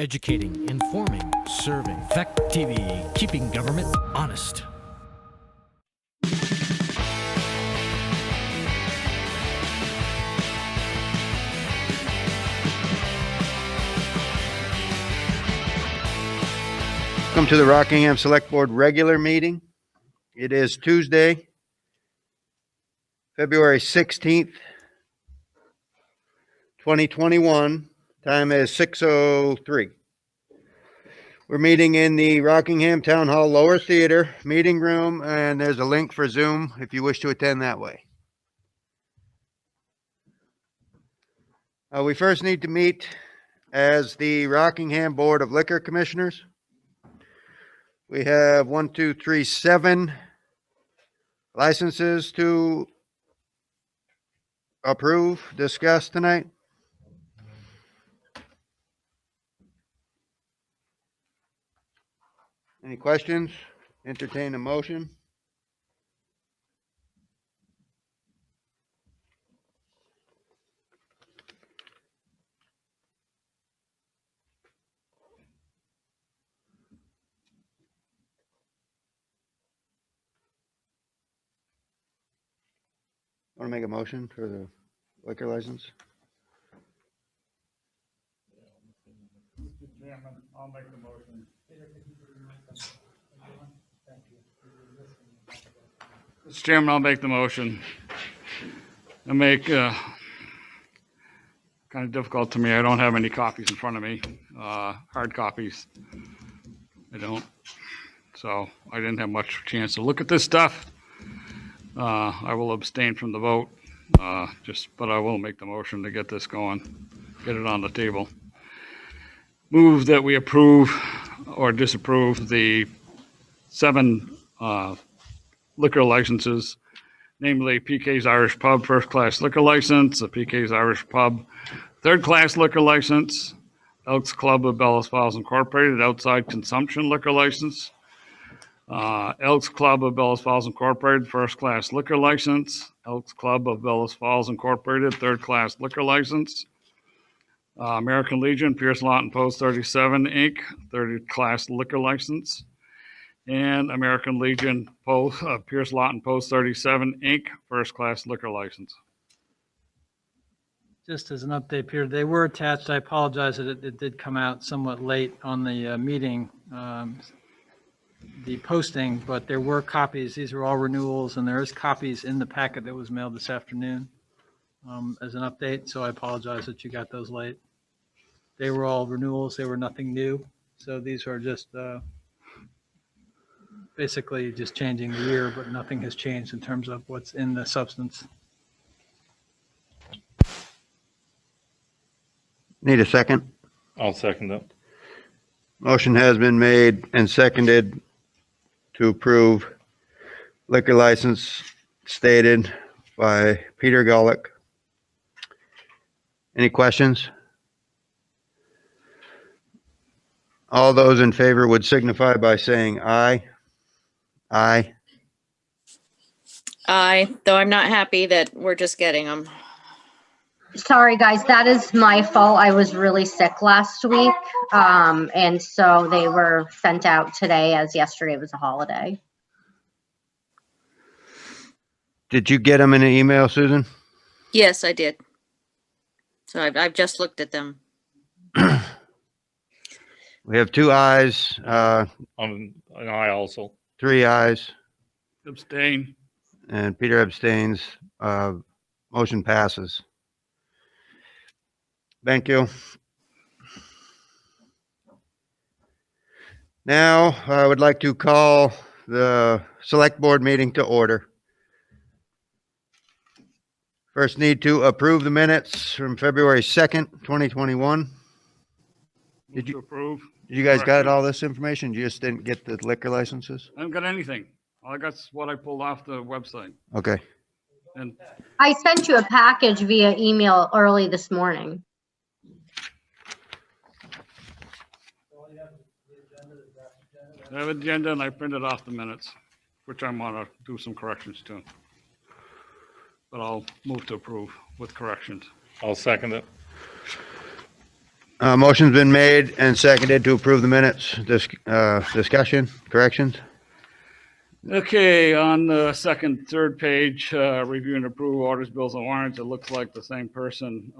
Educating, informing, serving. Fact TV, keeping government honest. Welcome to the Rockingham Select Board regular meeting. It is Tuesday, February 16th, 2021. Time is 6:03. We're meeting in the Rockingham Town Hall Lower Theater meeting room, and there's a link for Zoom if you wish to attend that way. We first need to meet as the Rockingham Board of Liquor Commissioners. We have 7 licenses to approve, discuss tonight. Any questions? Entertain a motion. Want to make a motion for the liquor license? Mr. Chairman, I'll make the motion. Mr. Chairman, I'll make the motion. I make kind of difficult to me. I don't have any copies in front of me, hard copies. I don't. So I didn't have much chance to look at this stuff. I will abstain from the vote, but I will make the motion to get this going, get it on the table. Move that we approve or disapprove the 7 liquor licenses, namely PK's Irish Pub first-class liquor license, the PK's Irish Pub third-class liquor license, Elks Club of Bellas Falls Incorporated outside consumption liquor license, Elks Club of Bellas Falls Incorporated first-class liquor license, Elks Club of Bellas Falls Incorporated third-class liquor license, American Legion Pierce Lawton Post 37 Inc. third-class liquor license, and American Legion Pierce Lawton Post 37 Inc. first-class liquor license. Just as an update, Peter, they were attached. I apologize that it did come out somewhat late on the meeting, the posting, but there were copies. These are all renewals, and there is copies in the packet that was mailed this afternoon as an update. So I apologize that you got those late. They were all renewals. They were nothing new. So these are just basically just changing the year, but nothing has changed in terms of what's in the substance. Need a second? I'll second that. Motion has been made and seconded to approve liquor license stated by Peter Golick. Any questions? All those in favor would signify by saying aye. Aye. Aye, though I'm not happy that we're just getting them. Sorry, guys, that is my fault. I was really sick last week. And so they were sent out today as yesterday was a holiday. Did you get them in an email, Susan? Yes, I did. So I've just looked at them. We have 2 ayes, An aye also. 3 ayes, Abstain. and Peter abstains. Motion passes. Thank you. Now, I would like to call the Select Board meeting to order. First, need to approve the minutes from February 2nd, 2021. Move to approve. You guys got all this information? You just didn't get the liquor licenses? I haven't got anything. All I got's what I pulled off the website. Okay. And I sent you a package via email early this morning. I have an agenda and I printed off the minutes, which I'm gonna do some corrections to. But I'll move to approve with corrections. I'll second it. Motion's been made and seconded to approve the minutes. Discussion, corrections? Okay, on the second, third page, review and approve orders, bills and warrants, it looks like the same person,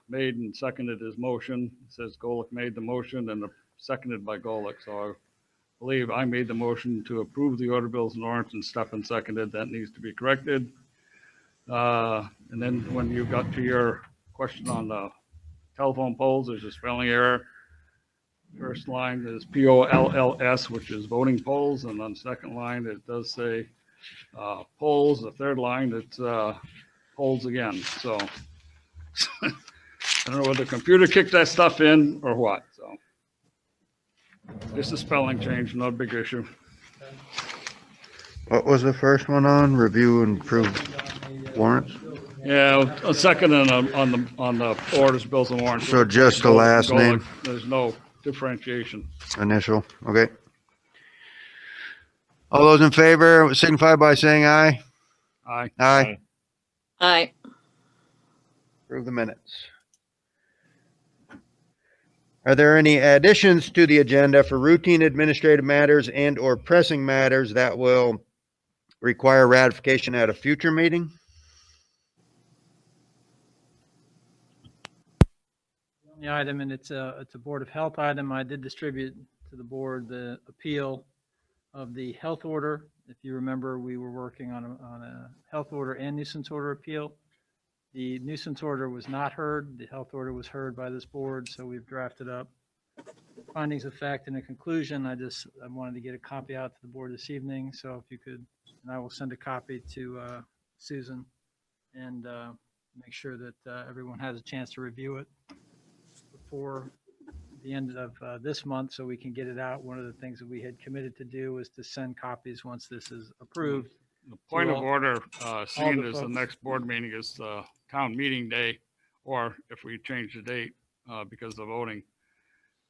made and seconded his motion. It says Golick made the motion and seconded by Golick, so I believe I made the motion to approve the order, bills and warrants, and Stefan seconded. That needs to be corrected. And then when you got to your question on the telephone poles, there's a spelling error. First line is POLLS, which is voting polls, and on the second line, it does say polls. The third line, it's polls again. So I don't know whether the computer kicked that stuff in or what, so. Just a spelling change, not a big issue. What was the first one on? Review and approve warrants? Yeah, a second on the orders, bills and warrants. So just the last name? There's no differentiation. Initial, okay. All those in favor signify by saying aye. Aye. Aye. Aye. Approve the minutes. Are there any additions to the agenda for routine administrative matters and or pressing matters that will require ratification at a future meeting? The item, and it's a Board of Health item. I did distribute to the board the appeal of the health order. If you remember, we were working on a health order and nuisance order appeal. The nuisance order was not heard. The health order was heard by this board, so we've drafted up findings of fact and a conclusion. I wanted to get a copy out to the board this evening, so if you could, and I will send a copy to Susan and make sure that everyone has a chance to review it before the end of this month, so we can get it out. One of the things that we had committed to do was to send copies once this is approved. The point of order, seeing the as the folks. next board meeting is town meeting day, or if we change the date because of voting,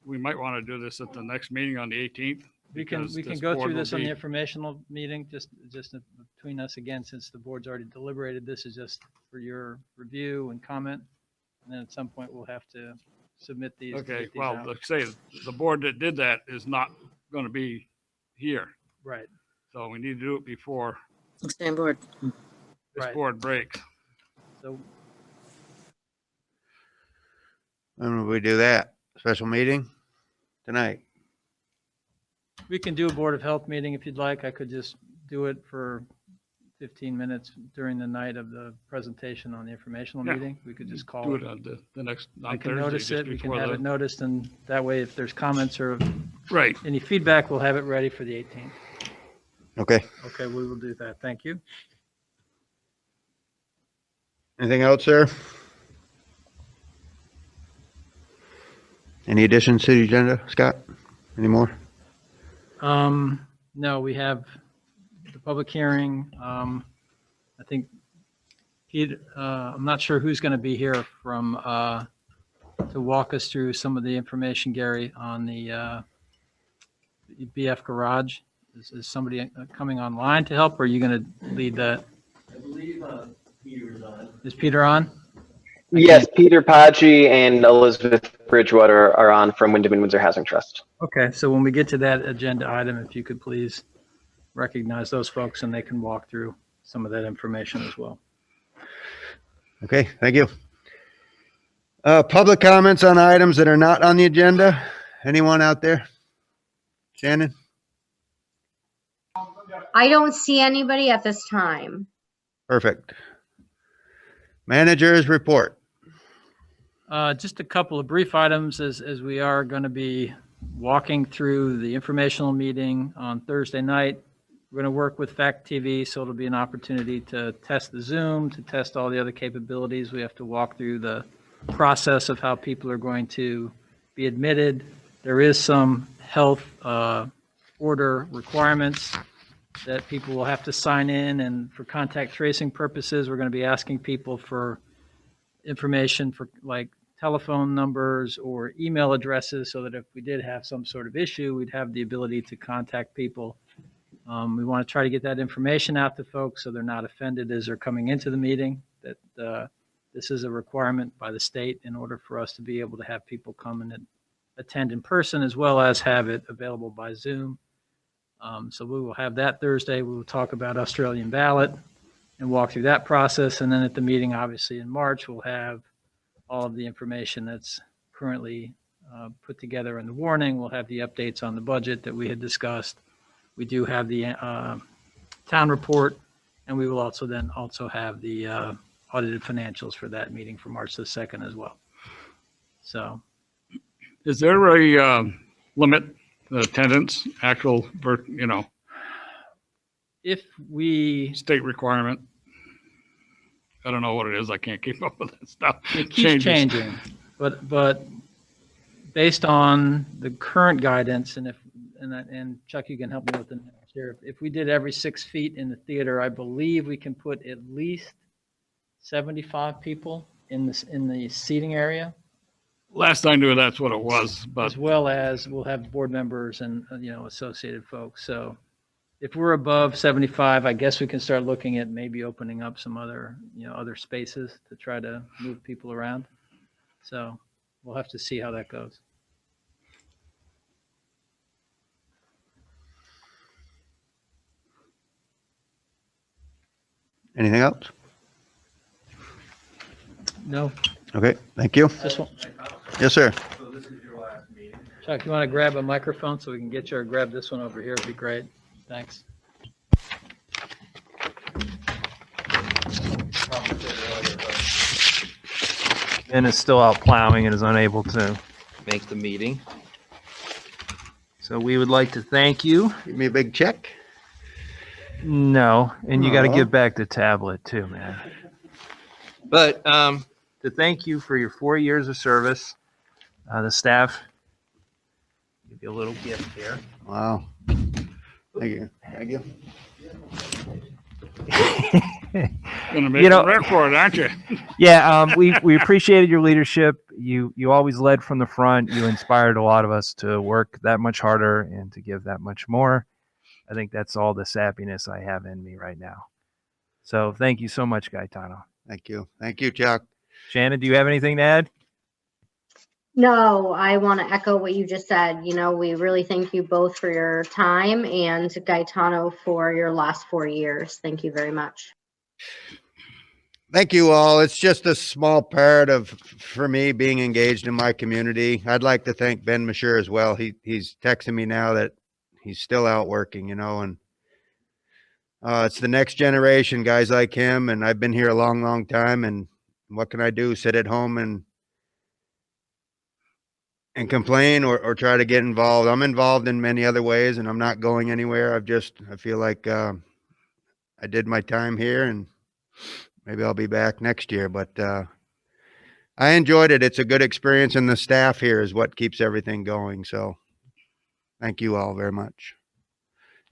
we might want to do this at the next meeting on the 18th. We can because go board through will this on the be- informational meeting, just between us again, since the board's already deliberated. This is just for your review and comment. And then at some point, we'll have to submit these. to Okay, get these well, out. let's say the board that did that is not going to be here. Right, So we need to do it before Same board. this Right. board breaks. so When will we do that? Special meeting? Tonight? we can do a Board of Health meeting if you'd like. I could just do it for 15 minutes during the night of the presentation on the informational Yeah. meeting. We could just call Do it. it on the next, I on can Thursday, notice just it, we can before have it the, noticed, and that way, if there's comments or right. any feedback, we'll have it ready for the 18th. Okay. Okay, we will do that. Thank you. Anything else, sir? Any additions to the agenda, Scott? Any more? No, we have the public hearing. I think Pete, I'm not sure who's going to be here from, to walk us through some of the information, Gary, on the BF garage. Is somebody coming online to help, or are you going to lead that? I believe Peter's on. Is Peter on? Yes, Peter Paggi and Elizabeth Bridgewater are on from Wyndham and Windsor Housing Trust. Okay, so when we get to that agenda item, if you could please recognize those folks and they can walk through some of that information as well. Okay, thank you. Public comments on items that are not on the agenda? Anyone out there? Shannon? I don't see anybody at this time. Perfect. Managers report. Just a couple of brief items as we are going to be walking through the informational meeting on Thursday night. We're going to work with Fact TV, so it'll be an opportunity to test the Zoom, to test all the other capabilities. We have to walk through the process of how people are going to be admitted. There is some health order requirements that people will have to sign in, and for contact tracing purposes, we're going to be asking people for information for like telephone numbers or email addresses, so that if we did have some sort of issue, we'd have the ability to contact people. We want to try to get that information out to folks so they're not offended as they're coming into the meeting, that This is a requirement by the state in order for us to be able to have people come and attend in person as well as have it available by Zoom. So we will have that Thursday. We will talk about Australian ballot and walk through that process. And then at the meeting, obviously in March, we'll have all of the information that's currently put together in the warning. We'll have the updates on the budget that we had discussed. We do have the town report, and we will also have the audited financials for that meeting for March the 2nd as well. So Is there a limit, attendance, actual, if we, state requirement? I don't know what it is. I can't keep up with that stuff. it keeps changing, but based on the current guidance, and Chuck, you can help me with the numbers here. If we did every 6 feet in the theater, I believe we can put at least 75 people in the seating area, Last I knew, that's what it was, but as well as we'll have board members and, associated folks. So if we're above 75, I guess we can start looking at maybe opening up some other, other spaces to try to move people around. So we'll have to see how that goes. Anything else? No, Okay, thank you. just one. Yes, sir. So this is your last meeting. Chuck, you want to grab a microphone so we can get you, or grab this one over here? It'd be great. Thanks. Ben is still out plowing and is unable to make the meeting. So we would like to thank you. Give me a big check. No, and you got to Aw. give back the tablet too, man. But to thank you for your 4 years of service, the staff give you a little gift here. Wow. Thank you. Thank you. gonna make You know- a record, aren't you? Yeah, we appreciated your leadership. You always led from the front. You inspired a lot of us to work that much harder and to give that much more. I think that's all the sappiness I have in me right now. So thank you so much, Gaetano. Thank you. Thank you, Chuck. Shannon, do you have anything to add? No, I want to echo what you just said. We really thank you both for your time, and Gaetano for your last 4 years. Thank you very much. Thank you all. It's just a small part for me being engaged in my community. I'd like to thank Ben Mashur as well. He's texting me now that he's still out working, and it's the next generation, guys like him. And I've been here a long, long time. And what can I do? Sit at home and complain or try to get involved. I'm involved in many other ways, and I'm not going anywhere. I feel like I did my time here, and maybe I'll be back next year. But I enjoyed it. It's a good experience, and the staff here is what keeps everything going. So thank you all very much.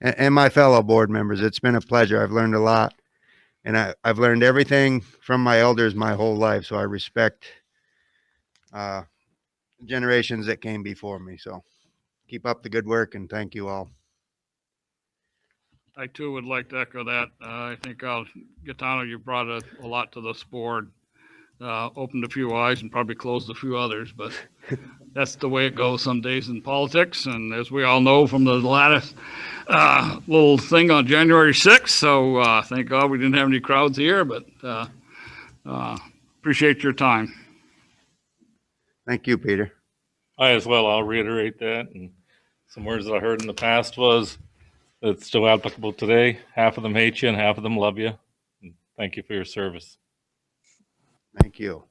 And my fellow board members, it's been a pleasure. I've learned a lot, and I've learned everything from my elders my whole life. So I respect generations that came before me. So keep up the good work, and thank you all. I too would like to echo that. I think Gaetano, you brought a lot to this board. Opened a few eyes and probably closed a few others, but that's the way it goes some days in politics. And as we all know from the latest little thing on January 6th, so thank God we didn't have any crowds here, but appreciate your time. Thank you, Peter. I as well, I'll reiterate that. And some words that I heard in the past was it's still applicable today. Half of them hate you and half of them love you. And thank you for your service. Thank you.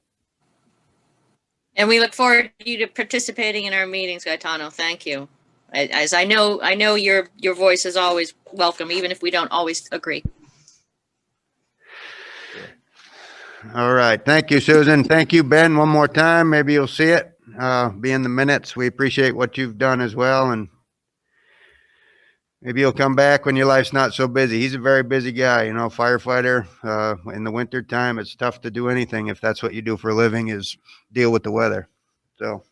And we look forward to you to participating in our meetings, Gaetano. Thank you. As I know your voice is always welcome, even if we don't always agree. All right. Thank you, Susan. Thank you, Ben, one more time. Maybe you'll see it. Be in the minutes. We appreciate what you've done as well. And maybe you'll come back when your life's not so busy. He's a very busy guy, firefighter. In the winter time, it's tough to do anything if that's what you do for a living is deal with the weather. So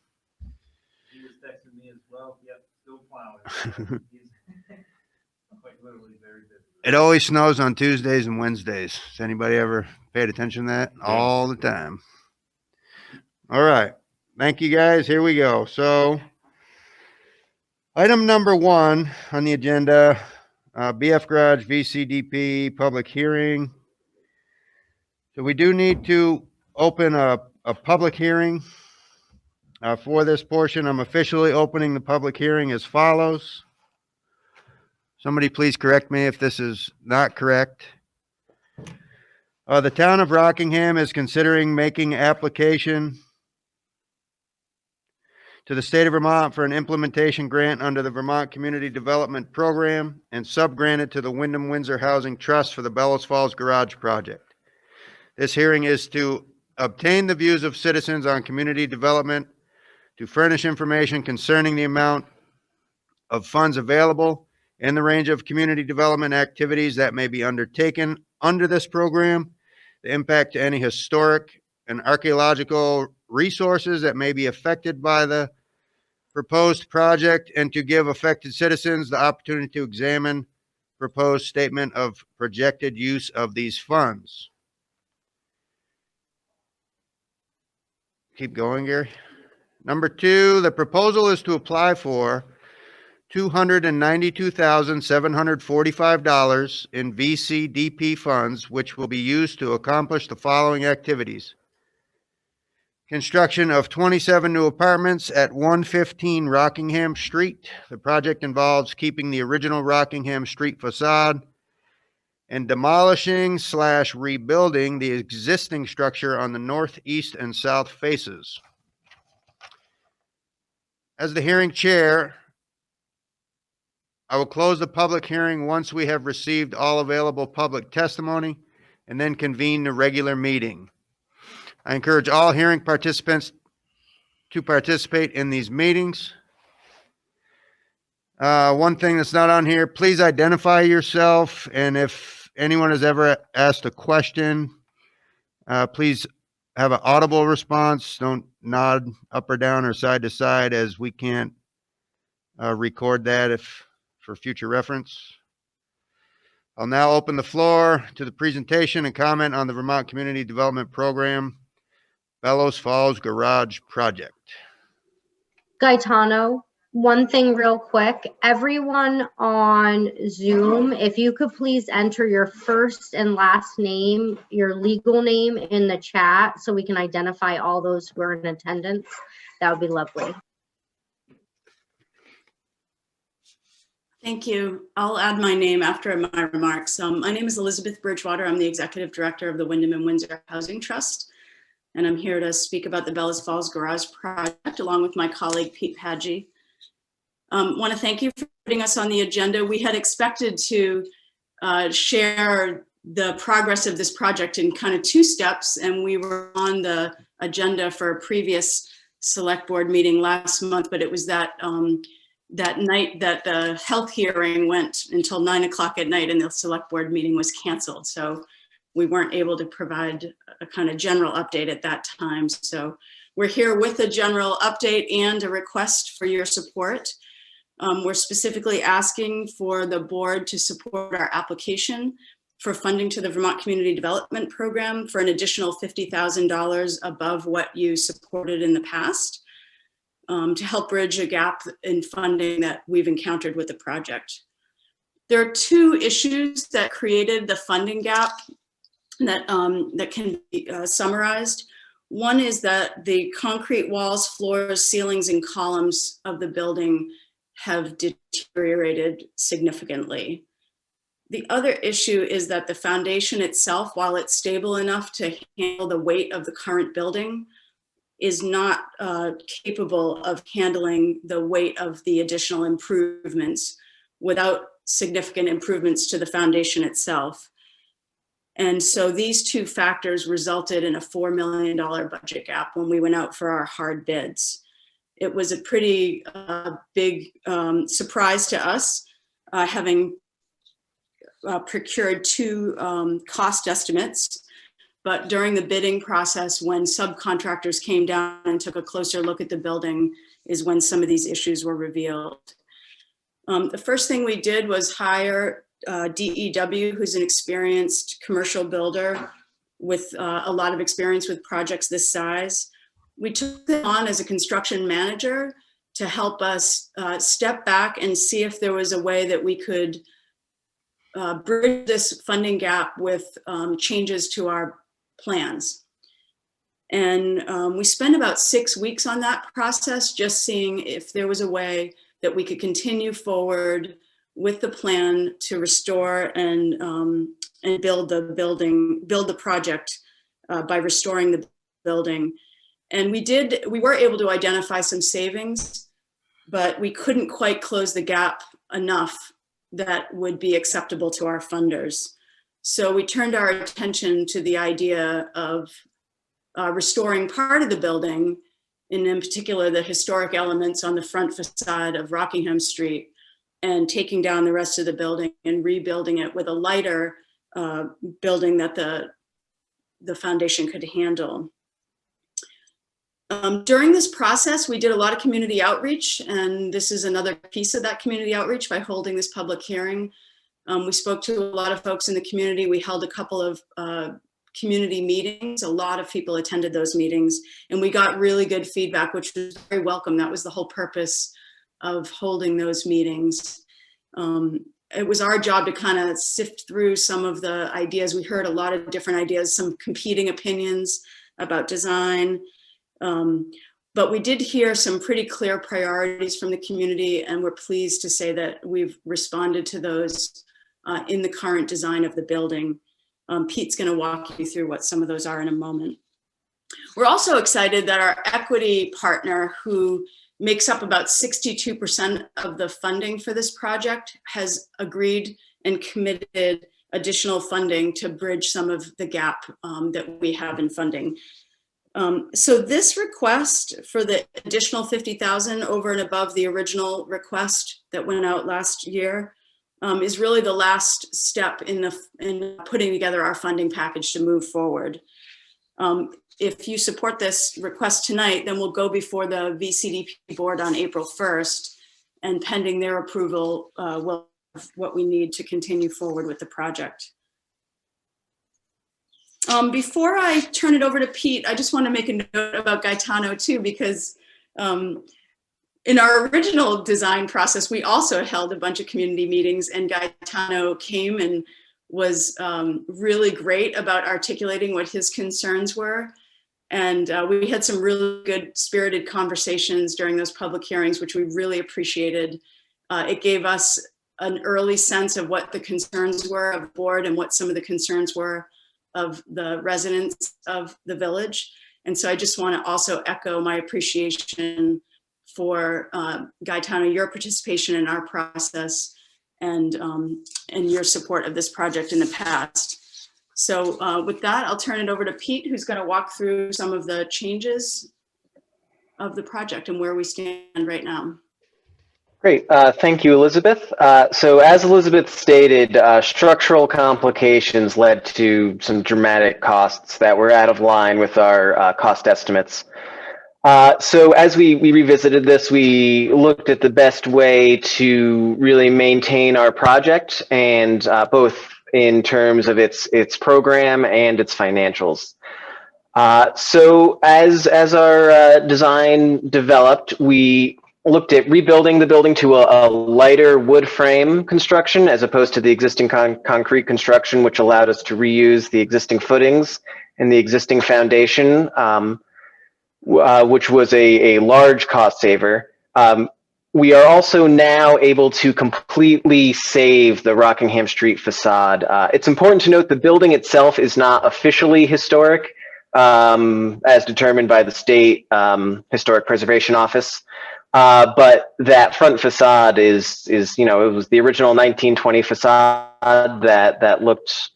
He was texting me as well. Yep, still plowing. He's quite literally very busy It always snows on Tuesdays and Wednesdays. Has anybody ever paid attention to that? Yeah. All the time. All right. Thank you, guys. Here we go. So, item number 1 on the agenda, BF Garage VCDP public hearing. So we do need to open a public hearing for this portion. I'm officially opening the public hearing as follows. Somebody please correct me if this is not correct. The town of Rockingham is considering making application to the state of Vermont for an implementation grant under the Vermont Community Development Program and subgranted to the Wyndham Windsor Housing Trust for the Bellows Falls Garage Project. This hearing is to obtain the views of citizens on community development, to furnish information concerning the amount of funds available and the range of community development activities that may be undertaken under this program, the impact to any historic and archaeological resources that may be affected by the proposed project, and to give affected citizens the opportunity to examine proposed statement of projected use of these funds. Keep going, Gary. Number 2, the proposal is to apply for $292,745 in VCDP funds, which will be used to accomplish the following activities. Construction of 27 new apartments at 115 Rockingham Street. The project involves keeping the original Rockingham Street facade and demolishing/rebuilding the existing structure on the northeast and south faces. As the hearing chair, I will close the public hearing once we have received all available public testimony and then convene the regular meeting. I encourage all hearing participants to participate in these meetings. One thing that's not on here, please identify yourself, and if anyone has ever asked a question, please have an audible response. Don't nod up or down or side to side, as we can't record that for future reference. I'll now open the floor to the presentation and comment on the Vermont Community Development Program Bellows Falls Garage Project. Gaetano, one thing real quick. Everyone on Zoom, if you could please enter your first and last name, your legal name in the chat so we can identify all those who are in attendance, that would be lovely. Thank you. I'll add my name after my remarks. My name is Elizabeth Bridgewater. I'm the Executive Director of the Wyndham and Windsor Housing Trust, and I'm here to speak about the Bellows Falls Garage Project along with my colleague Pete Padgey. Want to thank you for putting us on the agenda. We had expected to share the progress of this project in kind of 2 steps, and we were on the agenda for a previous select board meeting last month, but it was that night that the health hearing went until 9 o'clock at night and the select board meeting was canceled. So we weren't able to provide a kind of general update at that time. So we're here with a general update and a request for your support. We're specifically asking for the board to support our application for funding to the Vermont Community Development Program for an additional $50,000 above what you supported in the past, to help bridge a gap in funding that we've encountered with the project. There are 2 issues that created the funding gap that can be summarized. One is that the concrete walls, floors, ceilings, and columns of the building have deteriorated significantly. The other issue is that the foundation itself, while it's stable enough to handle the weight of the current building, is not capable of handling the weight of the additional improvements without significant improvements to the foundation itself. And so these 2 factors resulted in a $4 million budget gap when we went out for our hard bids. It was a pretty big surprise to us, having procured 2 cost estimates. But during the bidding process, when subcontractors came down and took a closer look at the building, is when some of these issues were revealed. The first thing we did was hire DEW, who's an experienced commercial builder with a lot of experience with projects this size. We took them on as a construction manager to help us step back and see if there was a way that we could bridge this funding gap with changes to our plans. And we spent about 6 weeks on that process, just seeing if there was a way that we could continue forward with the plan to restore and build the project by restoring the building. And we were able to identify some savings, but we couldn't quite close the gap enough that would be acceptable to our funders. So we turned our attention to the idea of restoring part of the building, and in particular, the historic elements on the front facade of Rockingham Street, and taking down the rest of the building and rebuilding it with a lighter building that the foundation could handle. During this process, we did a lot of community outreach, and this is another piece of that community outreach by holding this public hearing. We spoke to a lot of folks in the community. We held a couple of community meetings. A lot of people attended those meetings, and we got really good feedback, which was very welcome. That was the whole purpose of holding those meetings. It was our job to kind of sift through some of the ideas. We heard a lot of different ideas, some competing opinions about design. But we did hear some pretty clear priorities from the community, and we're pleased to say that we've responded to those in the current design of the building. Pete's going to walk you through what some of those are in a moment. We're also excited that our equity partner, who makes up about 62% of the funding for this project, has agreed and committed additional funding to bridge some of the gap that we have in funding. So this request for the additional $50,000 over and above the original request that went out last year is really the last step in putting together our funding package to move forward. If you support this request tonight, then we'll go before the VCDP board on April 1st, and pending their approval, we'll have what we need to continue forward with the project. Before I turn it over to Pete, I just want to make a note about Gaetano too, because in our original design process, we also held a bunch of community meetings, and Gaetano came and was really great about articulating what his concerns were. And we had some really good spirited conversations during those public hearings, which we really appreciated. It gave us an early sense of what the concerns were of the board and what some of the concerns were of the residents of the village. And so I just want to also echo my appreciation for Gaetano, your participation in our process and your support of this project in the past. So with that, I'll turn it over to Pete, who's going to walk through some of the changes of the project and where we stand right now. Great. Thank you, Elizabeth. So as Elizabeth stated, structural complications led to some dramatic costs that were out of line with our cost estimates. So as we revisited this, we looked at the best way to really maintain our project, and both in terms of its program and its financials. So as our design developed, we looked at rebuilding the building to a lighter wood frame construction as opposed to the existing concrete construction, which allowed us to reuse the existing footings and the existing foundation, which was a large cost saver. We are also now able to completely save the Rockingham Street facade. It's important to note the building itself is not officially historic, as determined by the State Historic Preservation Office. But that front facade is it was the original 1920 facade that looked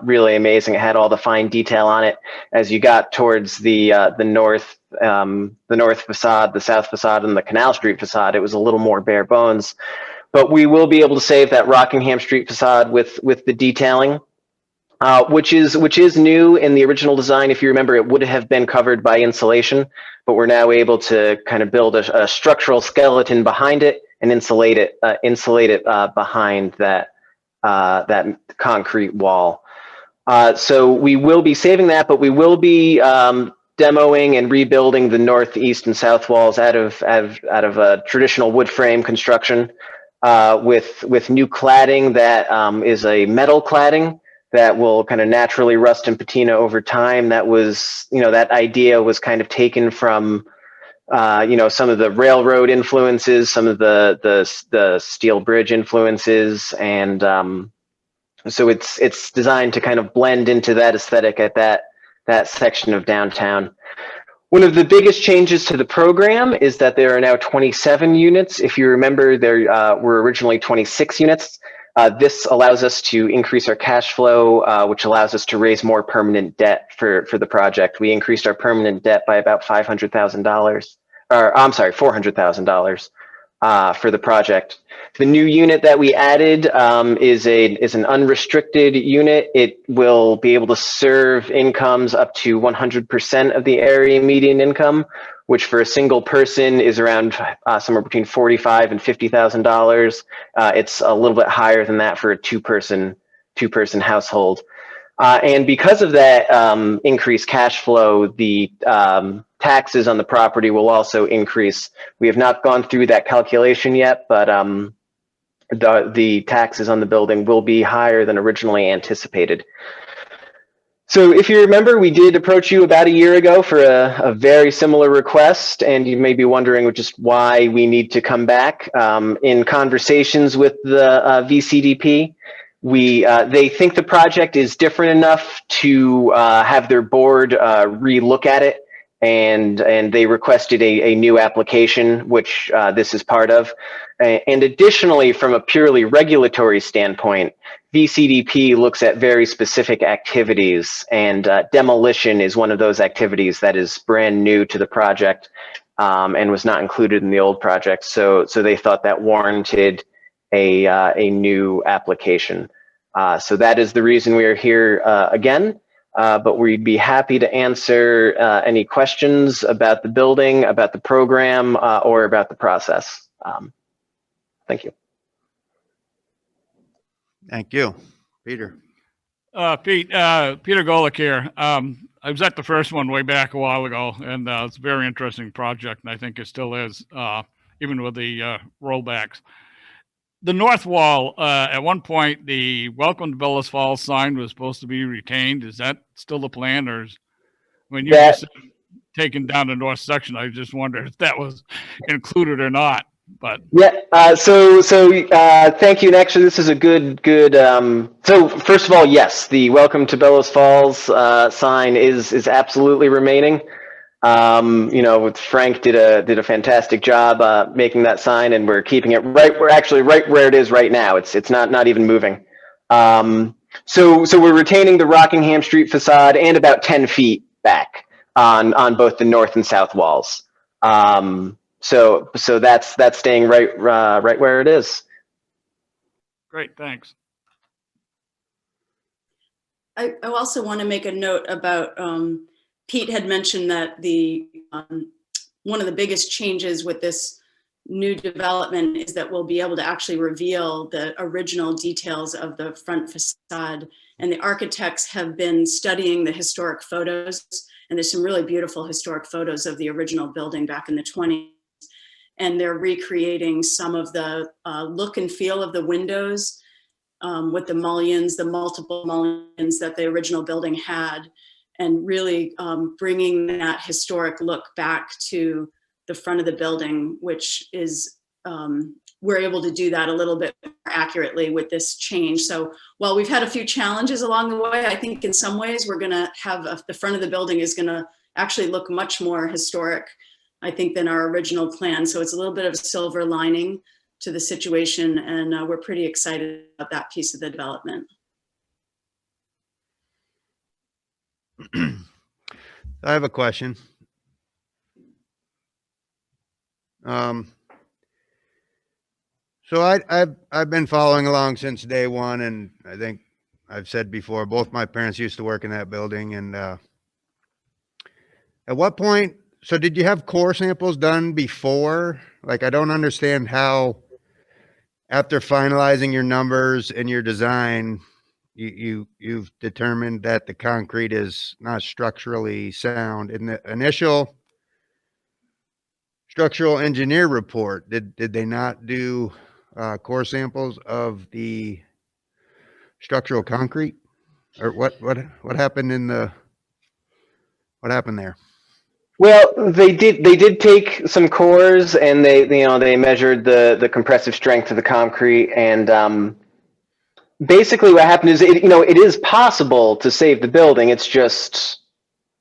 really amazing. It had all the fine detail on it. As you got towards the north facade, the south facade, and the Canal Street facade, it was a little more bare bones. But we will be able to save that Rockingham Street facade with the detailing. Which is new in the original design. If you remember, it would have been covered by insulation, but we're now able to kind of build a structural skeleton behind it and insulate it behind that that concrete wall. So we will be saving that, but we will be demoing and rebuilding the north, east, and south walls out of a traditional wood frame construction with new cladding that is a metal cladding that will kind of naturally rust and patina over time. That was, that idea was kind of taken from some of the railroad influences, some of the steel bridge influences, and so it's designed to kind of blend into that aesthetic at that section of downtown. One of the biggest changes to the program is that there are now 27 units. If you remember, there were originally 26 units. This allows us to increase our cash flow, which allows us to raise more permanent debt for the project. We increased our permanent debt by about $500,000, or I'm sorry, $400,000 for the project. The new unit that we added is an unrestricted unit. It will be able to serve incomes up to 100% of the area median income, which for a single person is around somewhere between $45,000 and $50,000. It's a little bit higher than that for a two-person household. And because of that increased cash flow, the taxes on the property will also increase. We have not gone through that calculation yet, but the taxes on the building will be higher than originally anticipated. So if you remember, we did approach you about a year ago for a very similar request, and you may be wondering just why we need to come back. In conversations with the VCDP, they think the project is different enough to have their board re-look at it, and they requested a new application, which this is part of. And additionally, from a purely regulatory standpoint, VCDP looks at very specific activities, and demolition is one of those activities that is brand new to the project and was not included in the old project. So they thought that warranted a new application. So that is the reason we are here again, but we'd be happy to answer any questions about the building, about the program, or about the process. Thank you. Thank you. Peter. Pete, Peter Golick here. I was at the first one way back a while ago, and it's a very interesting project, and I think it still is, even with the rollbacks. The north wall, at one point, the Welcome to Bellows Falls sign was supposed to be retained. Is that still the plan, or when you just taken down the north section, I just wondered if that was included or not. But yeah, so thank you. And actually, this is a good. So first of all, yes, the Welcome to Bellows Falls sign is absolutely remaining. Frank did a fantastic job making that sign, and we're keeping it right. We're actually right where it is right now. It's not even moving. So we're retaining the Rockingham Street facade and about 10 feet back on both the north and south walls. So that's staying right where it is. Great, thanks. I also want to make a note about Pete had mentioned that one of the biggest changes with this new development is that we'll be able to actually reveal the original details of the front facade. And the architects have been studying the historic photos, and there's some really beautiful historic photos of the original building back in the 20s. And they're recreating some of the look and feel of the windows with the mullions, the multiple mullions that the original building had, and really bringing that historic look back to the front of the building, which is, we're able to do that a little bit more accurately with this change. So while we've had a few challenges along the way, I think in some ways we're gonna have the front of the building is gonna actually look much more historic, I think, than our original plan. So it's a little bit of a silver lining to the situation, and we're pretty excited about that piece of the development. I have a question. So I've been following along since day one, and I think I've said before, both my parents used to work in that building. And at what point, so did you have core samples done before? Like, I don't understand how, after finalizing your numbers and your design, you've determined that the concrete is not structurally sound. In the initial structural engineer report, did they not do core samples of the structural concrete, or what happened what happened there? Well, they did take some cores, and they measured the compressive strength of the concrete, and basically what happened is it is possible to save the building. It's just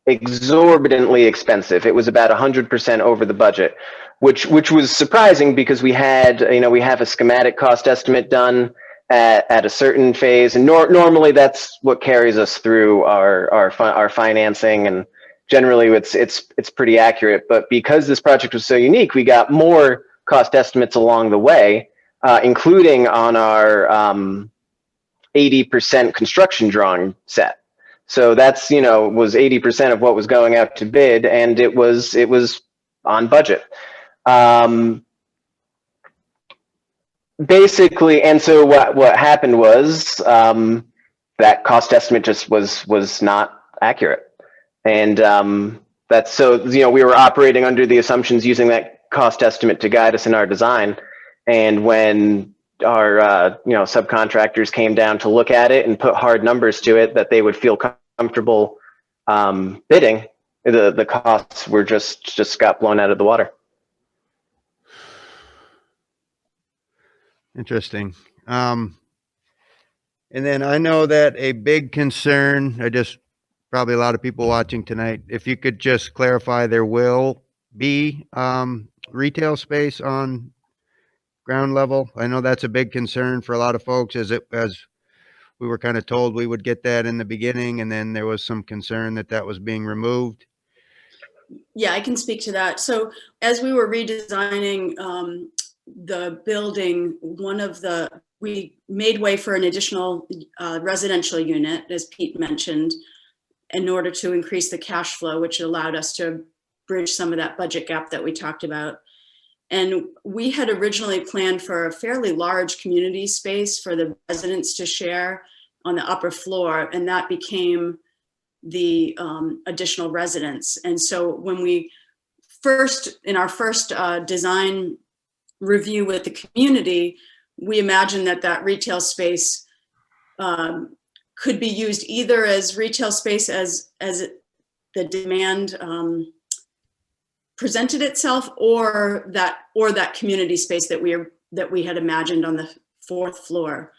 exorbitantly expensive. It was about 100% over the budget, which was surprising because we have a schematic cost estimate done at a certain phase, and normally that's what carries us through our financing, and generally it's pretty accurate. But because this project was so unique, we got more cost estimates along the way, including on our 80% construction drawing set. So that's, was 80% of what was going out to bid, and it was on budget. Basically, and so what happened was that cost estimate just was not accurate. And that's so, we were operating under the assumptions using that cost estimate to guide us in our design. And when our subcontractors came down to look at it and put hard numbers to it that they would feel comfortable bidding, the costs were just got blown out of the water. Interesting. And then I know that a big concern, probably a lot of people watching tonight, if you could just clarify, there will be retail space on ground level. I know that's a big concern for a lot of folks, as we were kind of told we would get that in the beginning, and then there was some concern that was being removed. Yeah, I can speak to that. So as we were redesigning the building, we made way for an additional residential unit, as Pete mentioned, in order to increase the cash flow, which allowed us to bridge some of that budget gap that we talked about. And we had originally planned for a fairly large community space for the residents to share on the upper floor, and that became the additional residence. And so when in our first design review with the community, we imagined that retail space could be used either as retail space as the demand presented itself, or that community space that we had imagined on the 4th floor.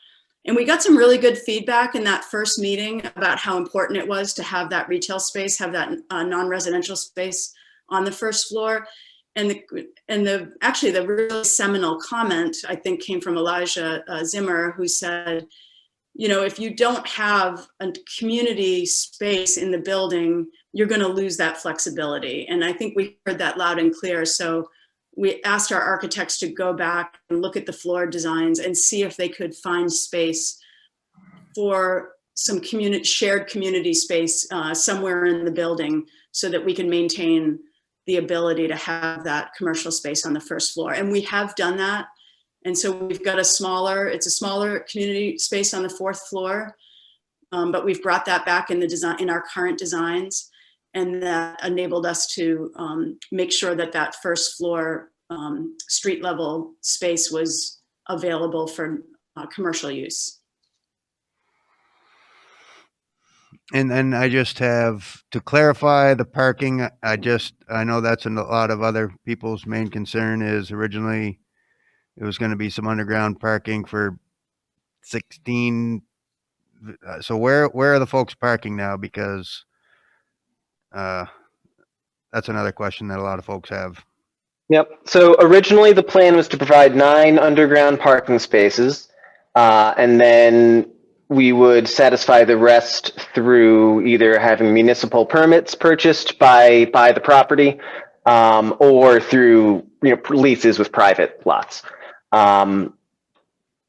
And we got some really good feedback in that first meeting about how important it was to have that retail space, have that non-residential space on the 1st floor. And actually the really seminal comment, I think, came from Elijah Zimmer, who said, if you don't have a community space in the building, you're going to lose that flexibility. And I think we heard that loud and clear. So we asked our architects to go back and look at the floor designs and see if they could find space for some shared community space somewhere in the building, so that we can maintain the ability to have that commercial space on the 1st floor. And we have done that. And so we've got it's a smaller community space on the 4th floor, but we've brought that back in our current designs, and that enabled us to make sure that 1st floor street level space was available for commercial use. And then I just have to clarify the parking. I know that's a lot of other people's main concern is originally it was going to be some underground parking for 16. So where are the folks parking now? Because that's another question that a lot of folks have. Yep. So originally the plan was to provide 9 underground parking spaces, and then we would satisfy the rest through either having municipal permits purchased by the property, or through leases with private lots.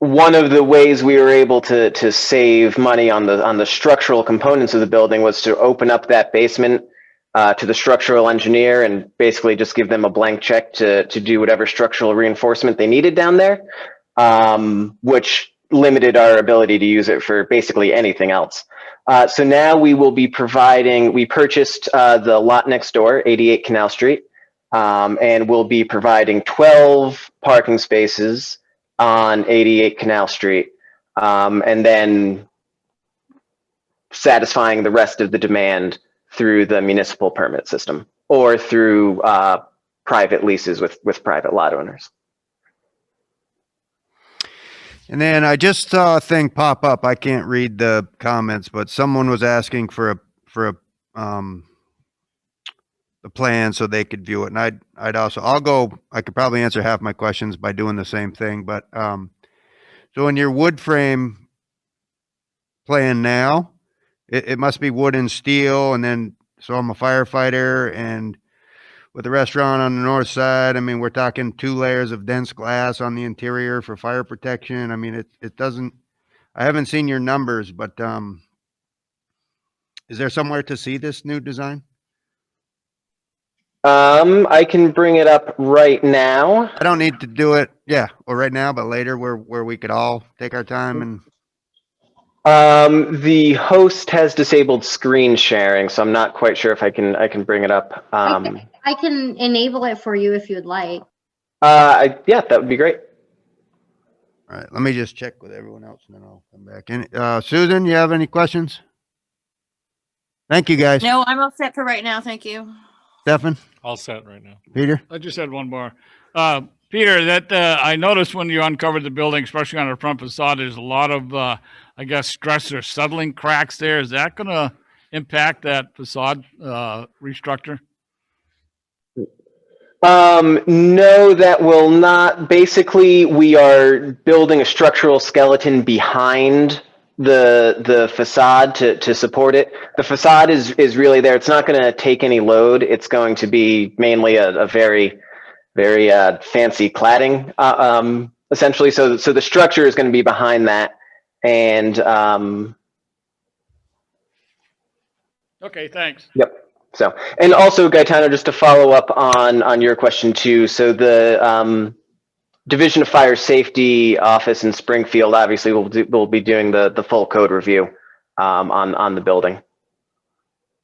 One of the ways we were able to save money on the structural components of the building was to open up that basement to the structural engineer and basically just give them a blank check to do whatever structural reinforcement they needed down there. which limited our ability to use it for basically anything else. So now we will be providing, we purchased the lot next door, 88 Canal Street, and we'll be providing 12 parking spaces on 88 Canal Street, and then satisfying the rest of the demand through the municipal permit system or through private leases with private lot owners. And then I just saw a thing pop up. I can't read the comments, but someone was asking for a the plan so they could view it. And I'd also, I could probably answer half my questions by doing the same thing, but so in your wood frame plan now, it must be wood and steel, and then, so I'm a firefighter, and with the restaurant on the north side, I mean, we're talking 2 layers of dense glass on the interior for fire protection. I mean, it doesn't, I haven't seen your numbers, but is there somewhere to see this new design? I can bring it up right now. I don't need to do it, yeah, or right now, but later where we could all take our time and. The host has disabled screen sharing, so I'm not quite sure if I can bring it up. I can enable it for you if you'd like. Yeah, that would be great. All right, let me just check with everyone else and then I'll come back in. Susan, you have any questions? Thank you, guys. No, I'm all set for right now. Thank you. Stefan, All set right now. Peter? I just had one more. Peter, that I noticed when you uncovered the building, especially on the front facade, there's a lot of, I guess, stress or settling cracks there. Is that going to impact that facade restructure? No, that will not. Basically, we are building a structural skeleton behind the facade to support it. The facade is really there. It's not going to take any load. It's going to be mainly a very fancy cladding, essentially. So the structure is going to be behind that, and Okay, thanks. yep. So, and also, Gaetano, just to follow up on your question too. So the Division of Fire Safety office in Springfield obviously will be doing the full code review on the building.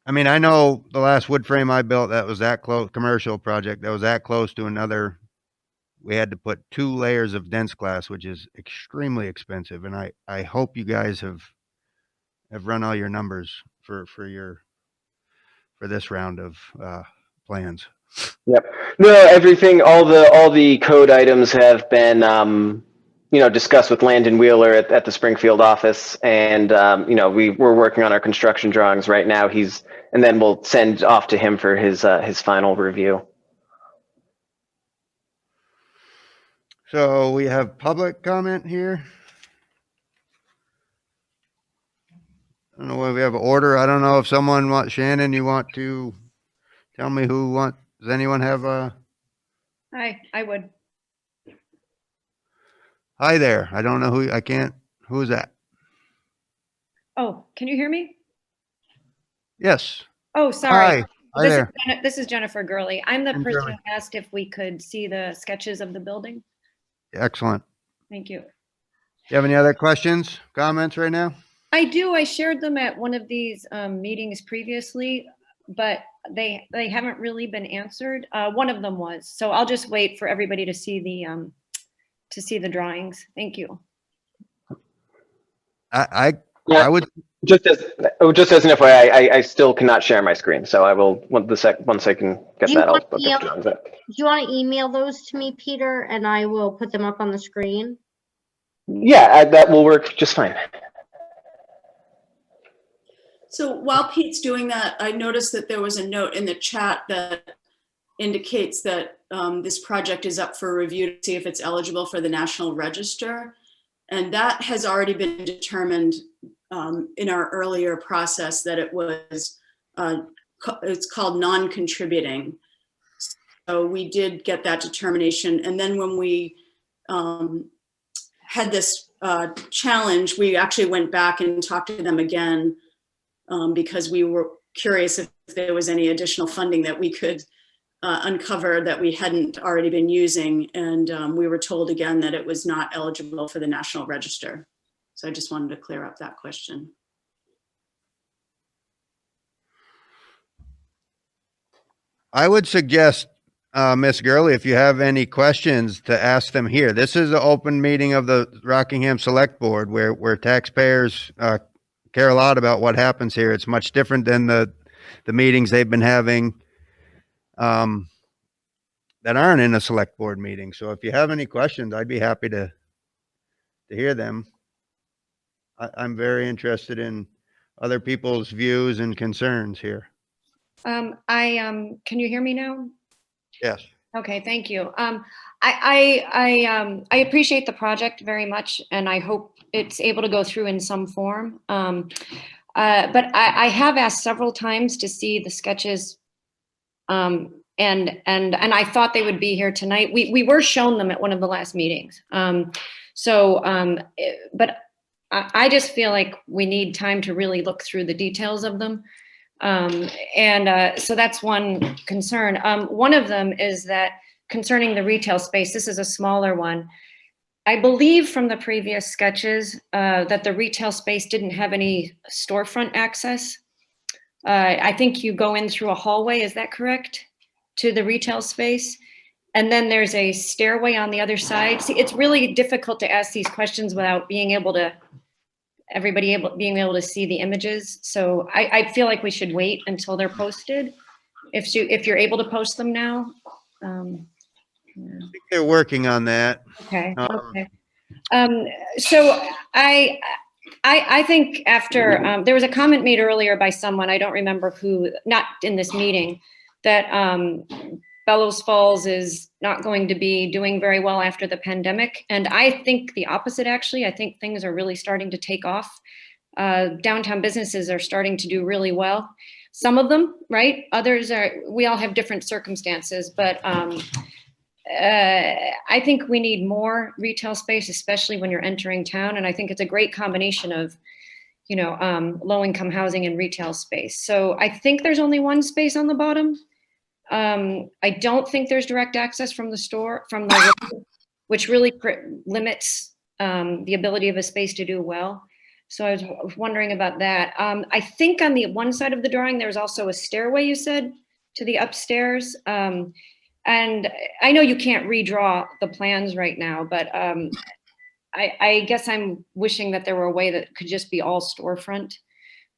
I mean, I know the last wood frame I built that was that close, commercial project that was that close to another. We had to put 2 layers of dense glass, which is extremely expensive. And I hope you guys have run all your numbers for this round of plans. Yep. No, everything, all the code items have been, discussed with Landon Wheeler at the Springfield office. And, we're working on our construction drawings right now. And then we'll send off to him for his final review. So we have public comment here. I don't know if we have an order. I don't know if someone wants, Shannon, you want to tell me does anyone have a? Hi, I would. Hi there. I don't know who is that? Oh, can you hear me? Yes. Oh, sorry. Hi there. This is Jennifer Gurley. I'm the I'm person Gurley. who asked if we could see the sketches of the building. Excellent. Thank you. You have any other questions, comments right now? I do. I shared them at one of these meetings previously, but they haven't really been answered. One of them was. So I'll just wait for everybody to see the drawings. Thank you. I would Just as an FYI, I still cannot share my screen, so I will once I can get that. I'll put the drawings up. Do you want to email those to me, Peter, and I will put them up on the screen? Yeah, that will work just fine. So while Pete's doing that, I noticed that there was a note in the chat that indicates that this project is up for review to see if it's eligible for the National Register. And that has already been determined in our earlier process that it was, it's called non-contributing. So we did get that determination. And then when we had this challenge, we actually went back and talked to them again because we were curious if there was any additional funding that we could uncover that we hadn't already been using. And we were told again that it was not eligible for the National Register. So I just wanted to clear up that question. I would suggest, Ms. Gurley, if you have any questions, to ask them here. This is an open meeting of the Rockingham Select Board where taxpayers care a lot about what happens here. It's much different than the meetings they've been having that aren't in a select board meeting. So if you have any questions, I'd be happy to hear them. I'm very interested in other people's views and concerns here. Can you hear me now? Yes. Okay, thank you. I appreciate the project very much, and I hope it's able to go through in some form. But I have asked several times to see the sketches, and I thought they would be here tonight. We were shown them at one of the last meetings. But I just feel like we need time to really look through the details of them. So that's one concern. One of them is that concerning the retail space, this is a smaller one. I believe from the previous sketches that the retail space didn't have any storefront access. I think you go in through a hallway, is that correct? To the retail space? And then there's a stairway on the other side. See, it's really difficult to ask these questions without being able to being able to see the images. So I feel like we should wait until they're posted. If you're able to post them now. I think they're working on that. Okay. Okay. So I think after there was a comment made earlier by someone, I don't remember who, not in this meeting, that Bellows Falls is not going to be doing very well after the pandemic. And I think the opposite, actually. I think things are really starting to take off. Downtown businesses are starting to do really well. Some of them, right? Others are, we all have different circumstances, but I think we need more retail space, especially when you're entering town. And I think it's a great combination of, you know, low-income housing and retail space. So I think there's only one space on the bottom. I don't think there's direct access from the store, from the road, which really limits the ability of a space to do well. So I was wondering about that. I think on the one side of the drawing, there's also a stairway, you said, to the upstairs. And I know you can't redraw the plans right now, but I guess I'm wishing that there were a way that could just be all storefront.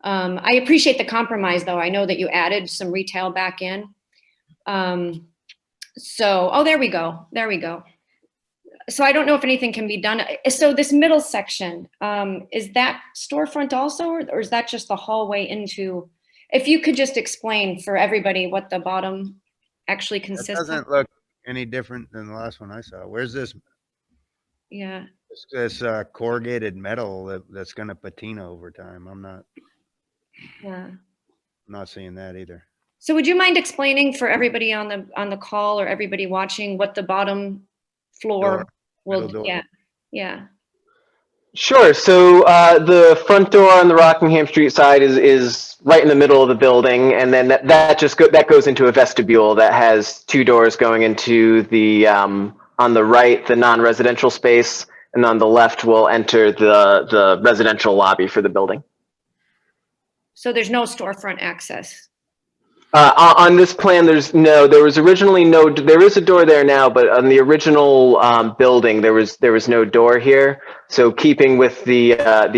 I appreciate the compromise, though. I know that you added some retail back in. Oh, there we go. There we go. So I don't know if anything can be done. So this middle section, is that storefront also, or is that just the hallway into, if you could just explain for everybody what the bottom actually consists of. It doesn't look any different than the last one I saw. Where's this? Yeah. This corrugated metal that's going to patina over time. I'm not seeing that either. So would you mind explaining for everybody on the call or everybody watching what the bottom floor will? Yeah. Sure. So the front door on the Rockingham Street side is right in the middle of the building, and then that goes into a vestibule that has two doors going into the on the right, the non-residential space, and on the left we'll enter the residential lobby for the building. So there's no storefront access. On this plan, there is a door there now, but on the original building, there was no door here. So keeping with the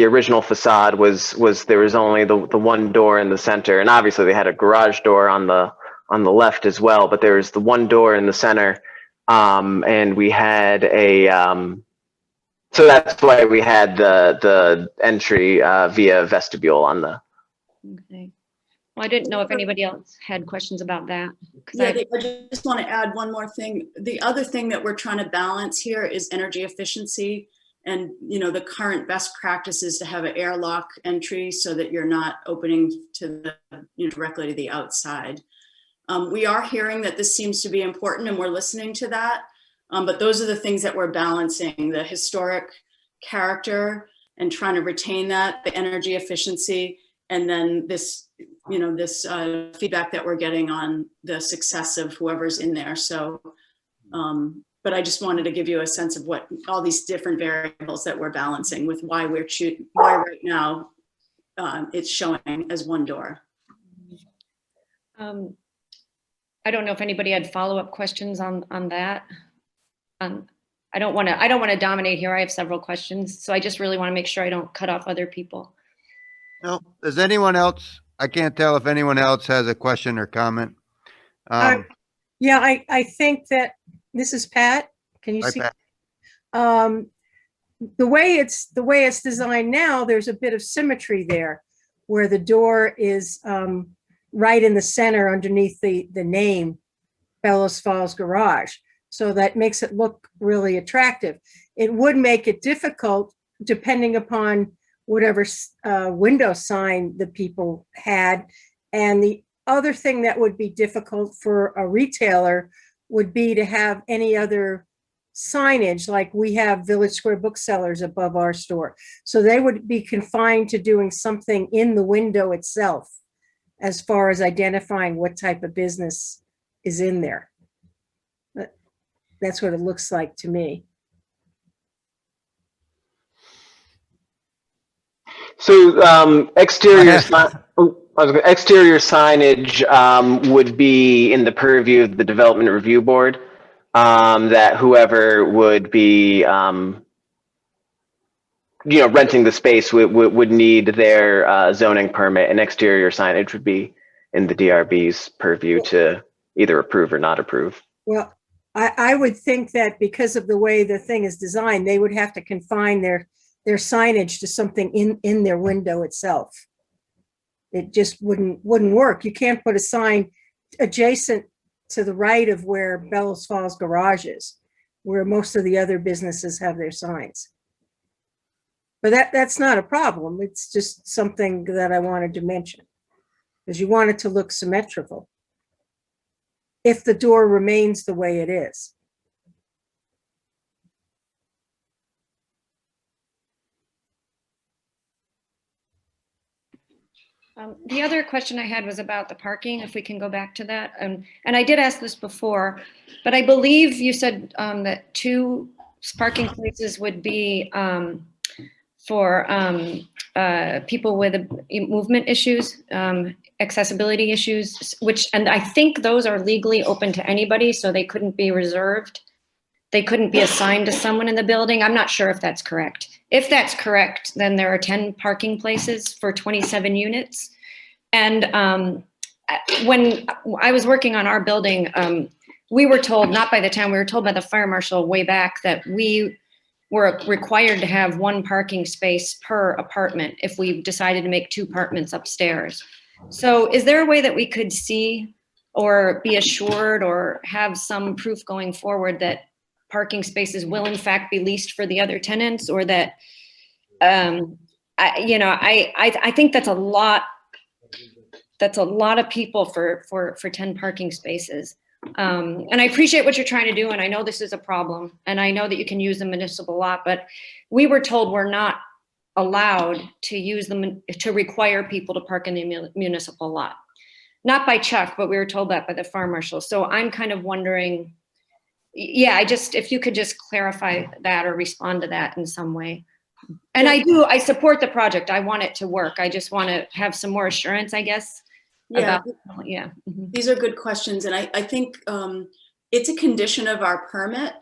original facade was there was only the one door in the center, and obviously they had a garage door on the left as well, but there was the one door in the center, and we had so that's why we had the entry via vestibule on the. Okay. Well, I didn't know if anybody else had questions about that. Yeah, I just want to add one more thing. The other thing that we're trying to balance here is energy efficiency. And, you know, the current best practice is to have an airlock entry so that you're not opening to directly to the outside. We are hearing that this seems to be important, and we're listening to that. But those are the things that we're balancing: the historic character and trying to retain that, the energy efficiency, and then this you know, this feedback that we're getting on the success of whoever's in there. So, but I just wanted to give you a sense of what all these different variables that we're balancing with why why right now it's showing as one door. I don't know if anybody had follow-up questions on that. I don't want to dominate here. I have several questions, so I just really want to make sure I don't cut off other people. No, does anyone else? I can't tell if anyone else has a question or comment. Yeah, I think that this is Pat. Can you Right, see? Pat? The way it's designed now, there's a bit of symmetry there where the door is right in the center underneath the name Bellows Falls Garage. So that makes it look really attractive. It would make it difficult depending upon whatever window sign the people had. And the other thing that would be difficult for a retailer would be to have any other signage, like we have Village Square Booksellers above our store. So they would be confined to doing something in the window itself as far as identifying what type of business is in there. But that's what it looks like to me. So exterior signage would be in the purview of the Development Review Board. That whoever would be, renting the space would need their zoning permit, and exterior signage would be in the DRB's purview to either approve or not approve. Well, I would think that because of the way the thing is designed, they would have to confine their signage to something in their window itself. It just wouldn't work. You can't put a sign adjacent to the right of where Bellows Falls Garage is, where most of the other businesses have their signs. But that's not a problem. It's just something that I wanted to mention, because you want it to look symmetrical if the door remains the way it is. The other question I had was about the parking, if we can go back to that. And I did ask this before, but I believe you said that 2 parking places would be for people with movement issues, accessibility issues, and I think those are legally open to anybody, so they couldn't be reserved. They couldn't be assigned to someone in the building. I'm not sure if that's correct. If that's correct, then there are 10 parking places for 27 units. And when I was working on our building, we were told, not by the town, we were told by the fire marshal way back that we were required to have 1 parking space per apartment if we decided to make 2 apartments upstairs. So is there a way that we could see or be assured or have some proof going forward that parking spaces will in fact be leased for the other tenants, or that, I think that's a lot of people for 10 parking spaces. And I appreciate what you're trying to do, and I know this is a problem, and I know that you can use the municipal lot, but we were told we're not allowed to use them to require people to park in the municipal lot. Not by Chuck, but we were told that by the fire marshal. So I'm kind of wondering, if you could just clarify that or respond to that in some way. And I support the project. I want it to work. I just want to have some more assurance, I guess. Yeah, Mm-hmm. These are good questions. And I think it's a condition of our permit,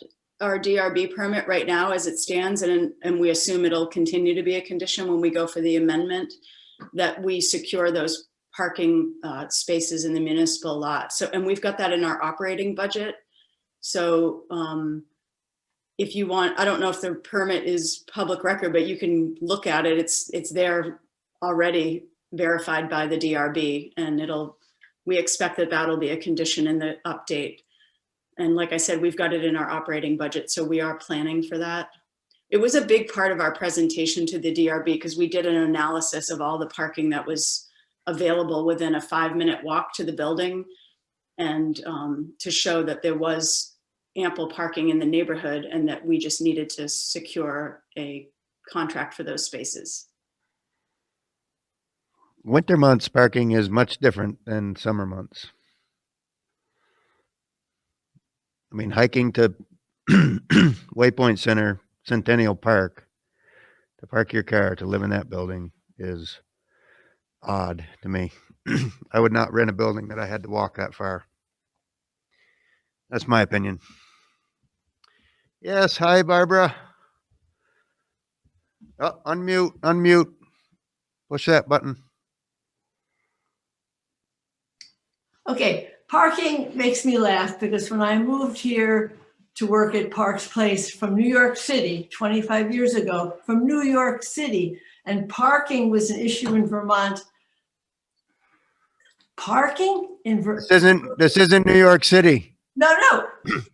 our DRB permit right now as it stands. And we assume it'll continue to be a condition when we go for the amendment, that we secure those parking spaces in the municipal lot. So, and we've got that in our operating budget. So if you want, I don't know if the permit is public record, but you can look at it. It's there already, verified by the DRB, and we expect that that'll be a condition in the update. And like I said, we've got it in our operating budget, so we are planning for that. It was a big part of our presentation to the DRB because we did an analysis of all the parking that was available within a 5-minute walk to the building, and to show that there was ample parking in the neighborhood and that we just needed to secure a contract for those spaces. winter months parking is much different than summer months. I mean, hiking to Waypoint Center, Centennial Park, to park your car to live in that building is odd to me. I would not rent a building that I had to walk that far. That's my opinion. Yes, hi, Barbara. Oh, unmute. Push that button. Okay, parking makes me laugh because when I moved here to work at Parks Place from New York City 25 years ago, from New York City, and parking was an issue in Vermont. Parking in This isn't New York City. No.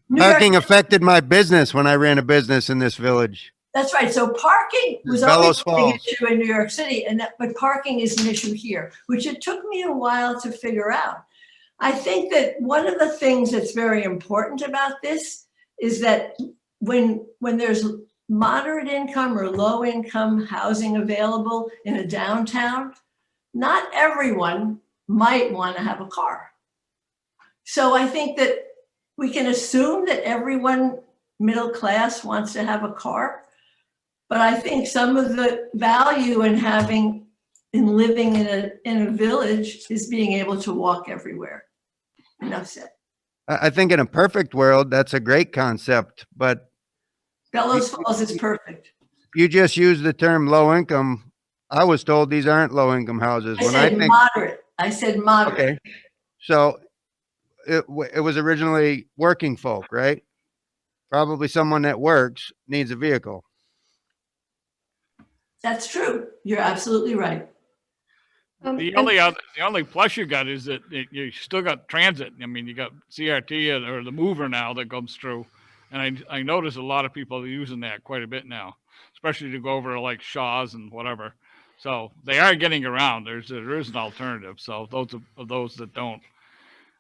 New Parking York, affected my business when I ran a business in this village. that's right. So parking was Bellows always a big Falls. issue in New York City, but parking is an issue here, which it took me a while to figure out. I think that one of the things that's very important about this is that when there's moderate income or low income housing available in a downtown, not everyone might want to have a car. So I think that we can assume that everyone middle class wants to have a car, but I think some of the value in living in a village is being able to walk everywhere. Enough said. I think in a perfect world, that's a great concept, but Bellows Falls is perfect. you just use the term low income. I was told these aren't low income houses. I said moderate. I said moderate. Okay. So it was originally working folk, right? Probably someone that works needs a vehicle. That's true. You're absolutely right. The only plus you got is that you still got transit. I mean, you got CRT or the mover now that comes through. And I notice a lot of people are using that quite a bit now, especially to go over to like Shaw's and whatever. So they are getting around. There is an alternative. So those that don't.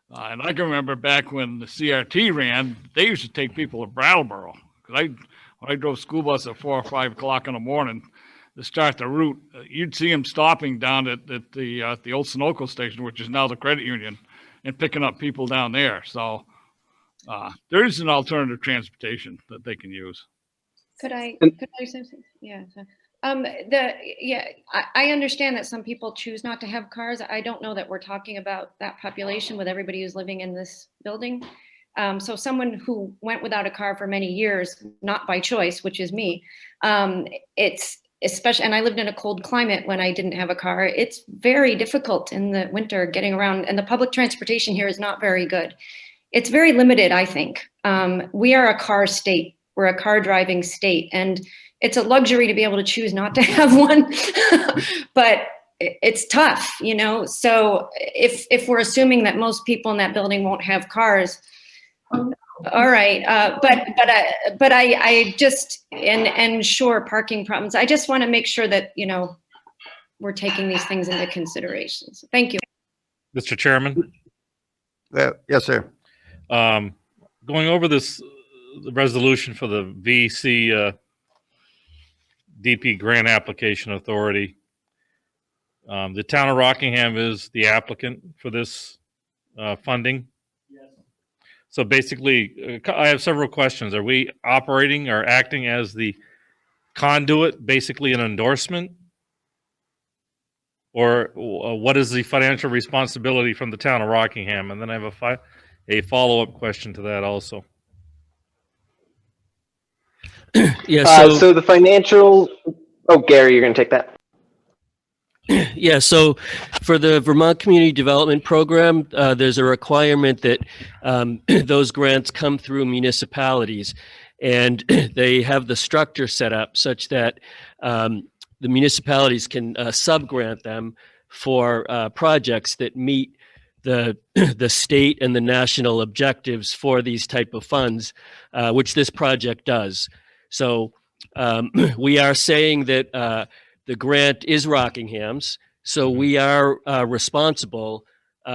And I can remember back when the CRT ran, they used to take people to Brattleboro. When I drove school bus at 4 or 5 o'clock in the morning to start the route, you'd see them stopping down at the old Sunoco station, which is now the credit union, and picking up people down there. So there is an alternative transportation that they can use. Could I say something? Yeah. So, I understand that some people choose not to have cars. I don't know that we're talking about that population with everybody who's living in this building. So someone who went without a car for many years, not by choice, which is me, it's especially, and I lived in a cold climate when I didn't have a car. It's very difficult in the winter getting around, and the public transportation here is not very good. It's very limited, I think. We are a car state. We're a car driving state, and it's a luxury to be able to choose not to have one, but it's tough, you know? So if we're assuming that most people in that building won't have cars, all right. But I just, and sure, parking problems. I just want to make sure that, you know, we're taking these things into consideration. So thank you. Mr. Chairman? Yes, sir. Going over this resolution for the VC DP Grant Application Authority, the town of Rockingham is the applicant for this funding. Yes. So basically, I have several questions. Are we operating or acting as the conduit, basically an endorsement? Or what is the financial responsibility from the town of Rockingham? And then I have a follow-up question to that also. Yeah, so the financial, oh, Gary, you're going to take that? Yeah, so for the Vermont Community Development Program, there's a requirement that those grants come through municipalities, and they have the structure set up such that the municipalities can sub-grant them for projects that meet the state and the national objectives for these type of funds, which this project does. So we are saying that the grant is Rockingham's, so we are responsible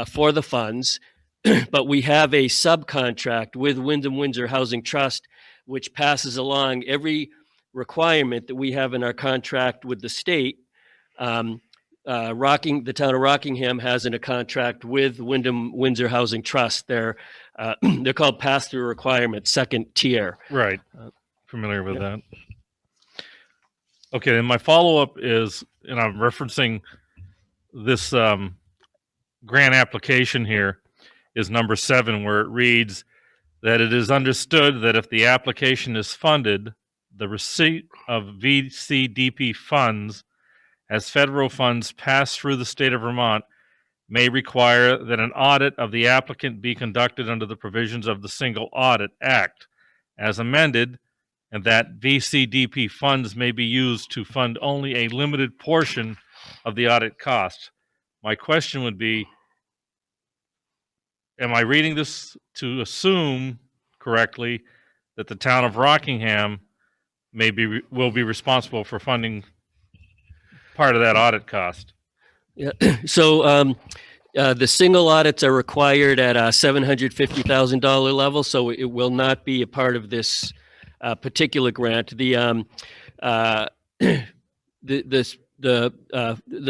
for the funds, but we have a subcontract with Wyndham Windsor Housing Trust, which passes along every requirement that we have in our contract with the state the town of Rockingham has in a contract with Wyndham Windsor Housing Trust. They're called pass-through requirements, second tier. Right. Familiar with that. Okay, and my follow-up is, and I'm referencing this grant application here, is number 7, where it reads that it is understood that if the application is funded, the receipt of VCDP funds as federal funds pass through the state of Vermont may require that an audit of the applicant be conducted under the provisions of the Single Audit Act as amended, and that VCDP funds may be used to fund only a limited portion of the audit cost. My question would be, am I reading this to assume correctly that the town of Rockingham will be responsible for funding part of that audit cost? Yeah. So the single audits are required at a $750,000 level, so it will not be a part of this particular grant. The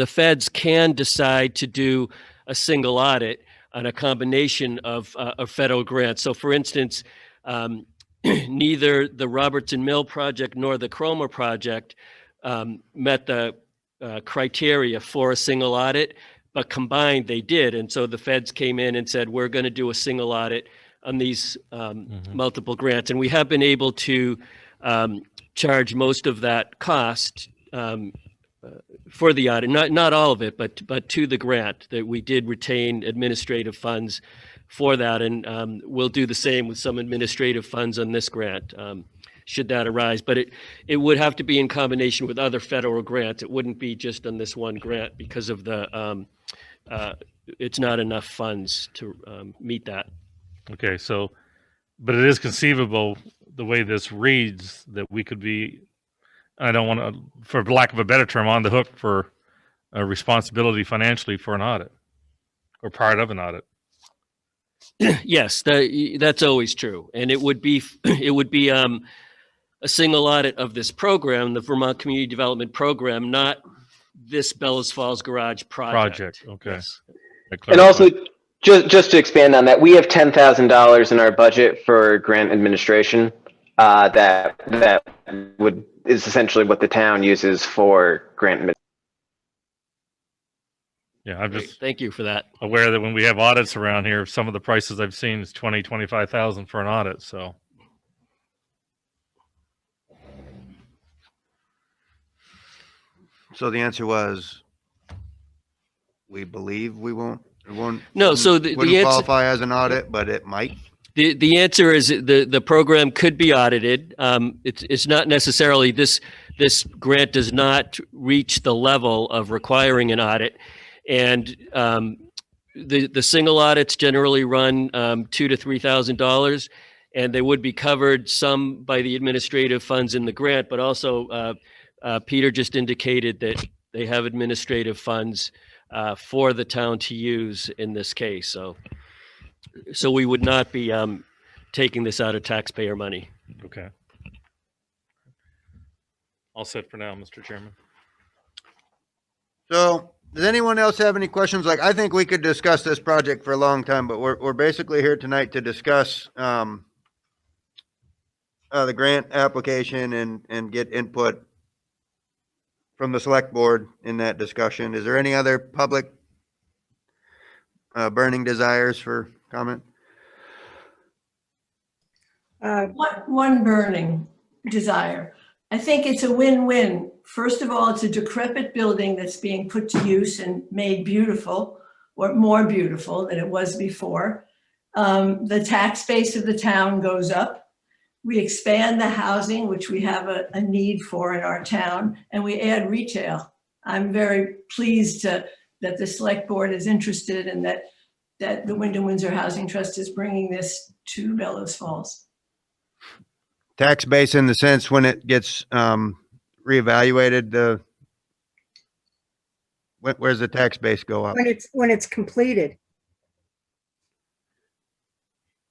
feds can decide to do a single audit on a combination of federal grants. So, for instance, neither the Robertson Mill project nor the Cromer project met the criteria for a single audit, but combined they did. And so the feds came in and said, we're going to do a single audit on these multiple grants. And we have been able to charge most of that cost for the audit, not all of it, but to the grant, that we did retain administrative funds for that. And we'll do the same with some administrative funds on this grant, should that arise. But it would have to be in combination with other federal grants. It wouldn't be just on this one grant because of the, it's not enough funds to meet that. Okay, so, but it is conceivable, the way this reads, that we could be, I don't want to, for lack of a better term, on the hook for a responsibility financially for an audit or part of an audit. Yes, that's always true. And it would be a single audit of this program, the Vermont Community Development Program, not this Bellows Falls Garage project. Okay. Yes. And also, just to expand on that, we have $10,000 in our budget for grant administration. That is essentially what the town uses for grant administration. Yeah, I'm just Thank you for that. aware that when we have audits around here, some of the prices I've seen is 20, 25,000 for an audit. So So the answer was, we believe we won't. It won't. No, so the wouldn't answer, qualify as an audit, but it might. the answer is the program could be audited. It's not necessarily this grant does not reach the level of requiring an audit, and the single audits generally run $2,000 to $3,000, and they would be covered some by the administrative funds in the grant, but also Peter just indicated that they have administrative funds for the town to use in this case. So we would not be taking this out of taxpayer money. okay. All set for now, Mr. Chairman. So does anyone else have any questions? Like, I think we could discuss this project for a long time, but we're basically here tonight to discuss the grant application and get input from the select board in that discussion. Is there any other public burning desires for comment? One burning desire. I think it's a win-win. First of all, it's a decrepit building that's being put to use and made beautiful, or more beautiful than it was before. The tax base of the town goes up. We expand the housing, which we have a need for in our town, and we add retail. I'm very pleased that the select board is interested and that the Wyndham Windsor Housing Trust is bringing this to Bellows Falls. Tax base in the sense when it gets reevaluated, where's the tax base go up? When it's completed.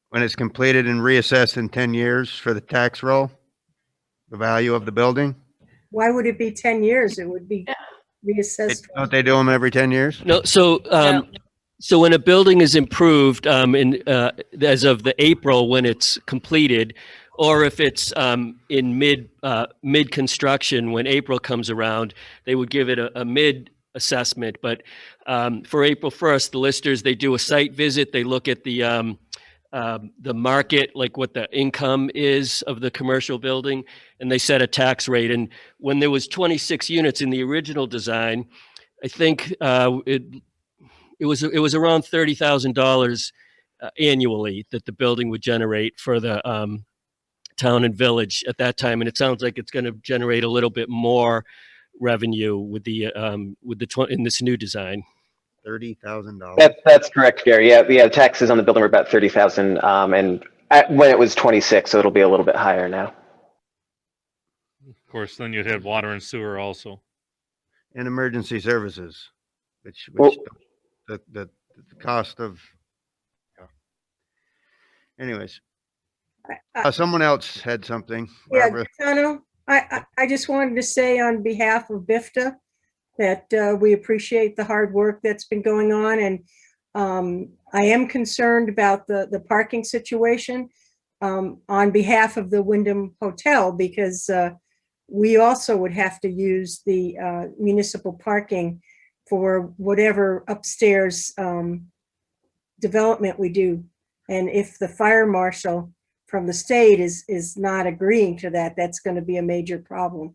When it's completed and reassessed in 10 years for the tax roll, the value of the building? Why would it be 10 years? It would be reassessed. Don't they do them every 10 years? No, so so when a building is improved as of the April when it's completed, or if it's in mid construction when April comes around, they would give it a mid assessment. But for April 1st, the listers, they do a site visit. They look at the market, like what the income is of the commercial building, and they set a tax rate. And when there was 26 units in the original design, I think it was around $30,000 annually that the building would generate for the town and village at that time, and it sounds like it's going to generate a little bit more revenue with the in this new design. $30,000. That's correct, Gary. Yeah, taxes on the building were about 30,000, and when it was 26, so it'll be a little bit higher now. Of course, then you'd have water and sewer also. And emergency services, which Well, the cost of. Anyways, someone else had something. Barbara. Yeah, Gaetano, I just wanted to say on behalf of BIFTA that we appreciate the hard work that's been going on, and I am concerned about the parking situation on behalf of the Wyndham Hotel, because we also would have to use the municipal parking for whatever upstairs development we do. And if the fire marshal from the state is not agreeing to that, that's going to be a major problem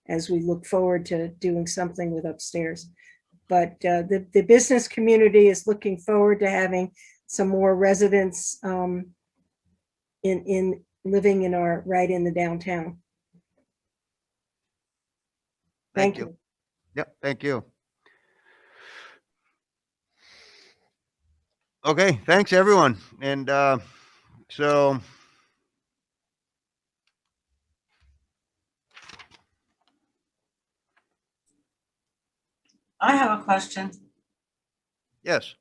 as we look forward to doing something with upstairs. But the business community is looking forward to having some more residents in living in right in the downtown. Thank you. Yep, thank you. Okay, thanks everyone. And so I have a question. yes,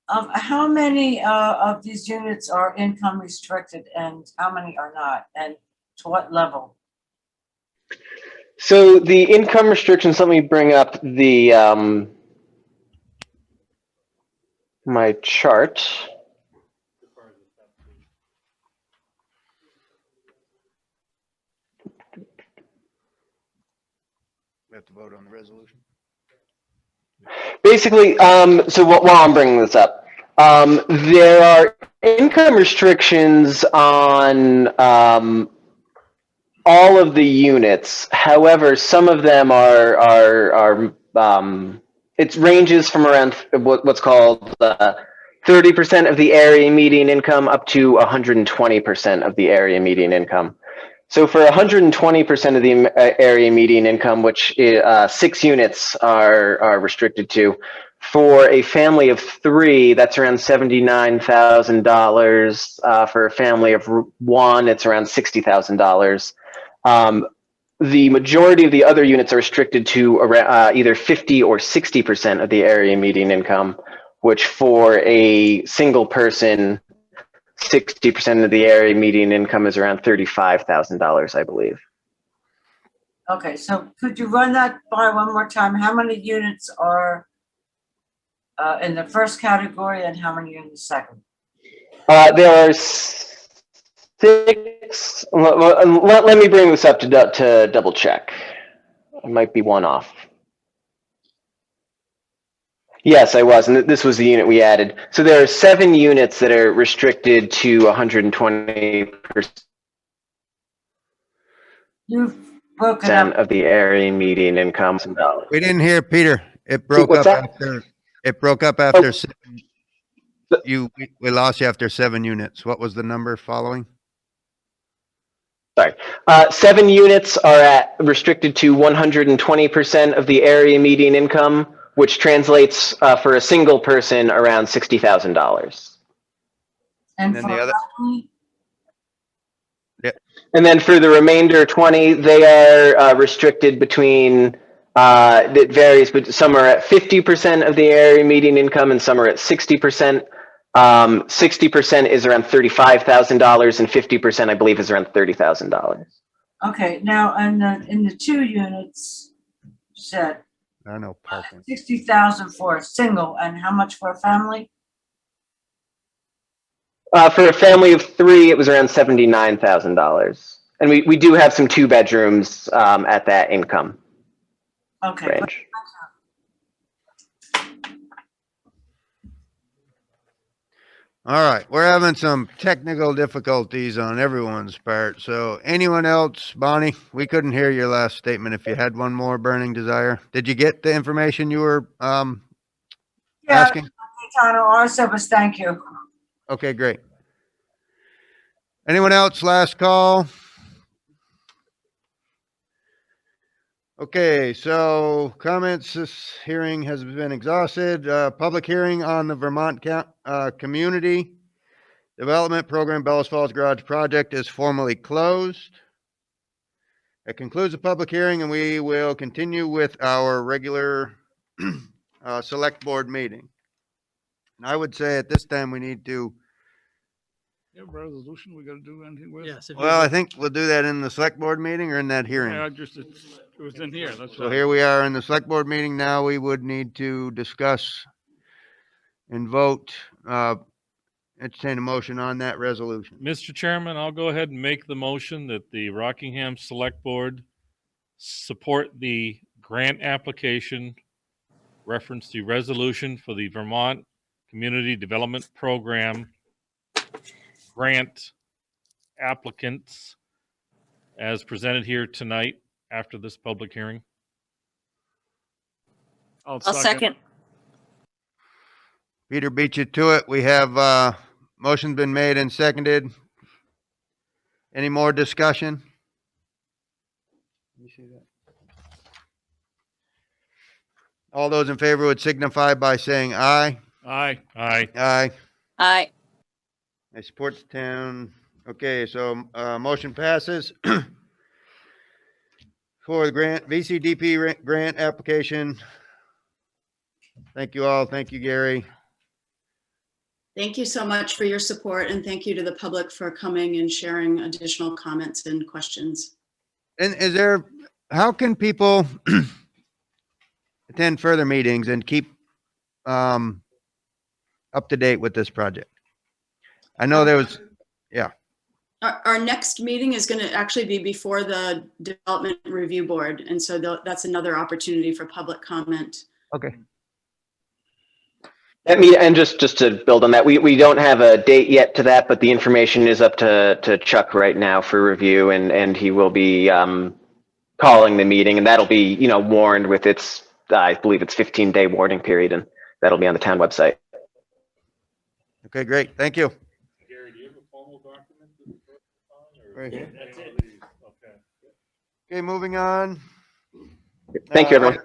How many of these units are income restricted and how many are not, and to what level? So the income restrictions, let me bring up the my chart. we have to vote on the resolution. Basically, so while I'm bringing this up, there are income restrictions on all of the units. However, some of them are it ranges from around what's called 30% of the area median income up to 120% of the area median income. So for 120% of the area median income, which 6 units are restricted to, for a family of 3, that's around $79,000. For a family of 1, it's around $60,000. The majority of the other units are restricted to either 50 or 60% of the area median income, which for a single person, 60% of the area median income is around $35,000, I believe. Okay, so could you run that by one more time? How many units are in the first category and how many in the second? There are 6. Let me bring this up to double check. I might be one off. Yes, I was, and this was the unit we added. So there are 7 units that are restricted to 120% of the area median income. We didn't hear Peter. It broke What's up that? after. It broke up after 7. We lost you after 7 units. What was the number following? Sorry. 7 units are restricted to 120% of the area median income, which translates for a single person around $60,000. And then for the other. family? Yep. And then for the remainder 20, they are restricted between, it varies, but some are at 50% of the area median income and some are at 60%. 60% is around $35,000 and 50%, I believe, is around $30,000. Okay, now in the 2 units, said. I know parking. 60,000 for a single, and how much for a family? For a family of 3, it was around $79,000. And we do have some 2 bedrooms at that income Okay, great. range. All right, we're having some technical difficulties on everyone's part. So anyone else, Bonnie, we couldn't hear your last statement. If you had one more burning desire, did you get the information you were Yeah, asking? Gaetano, all I said was thank you. Okay, great. Anyone else? Last call. Okay, so comments, this hearing has been exhausted. Public hearing on the Vermont Community Development Program Bellows Falls Garage Project is formally closed. That concludes the public hearing, and we will continue with our regular select board meeting. And I would say at this time we need to, You have a resolution we gotta do anything with? Yes. if you well, I would- think we'll do that in the select board meeting or in that hearing. Yeah, it was in here, that's So why. here we are in the select board meeting now. We would need to discuss and vote, entertain a motion on that resolution. Mr. Chairman, I'll go ahead and make the motion that the Rockingham Select Board support the grant application, reference the resolution for the Vermont Community Development Program grant applicants as presented here tonight after this public hearing. I'll second. Peter beat you to it. We have, motion's been made and seconded. Any more discussion? Let me see that. All those in favor would signify by saying aye. Aye. Aye. Aye. Aye. I support the town. Okay, so, motion passes. For the grant, VCDP grant application. Thank you all. Thank you, Gary. Thank you so much for your support, and thank you to the public for coming and sharing additional comments and questions. And is there, how can people attend further meetings and keep up to date with this project? I know there was, yeah. Our next meeting is going to actually be before the Development Review Board, and so that's another opportunity for public comment. Okay. And just to build on that, we don't have a date yet to that, but the information is up to Chuck right now for review, and he will be calling the meeting, and that'll be, warned with its, I believe it's 15-day warning period, and that'll be on the town website. Okay, great. Thank you. Gary, do you have a formal document? Right here. That's it. Okay. Okay, moving on. Thank you, everyone.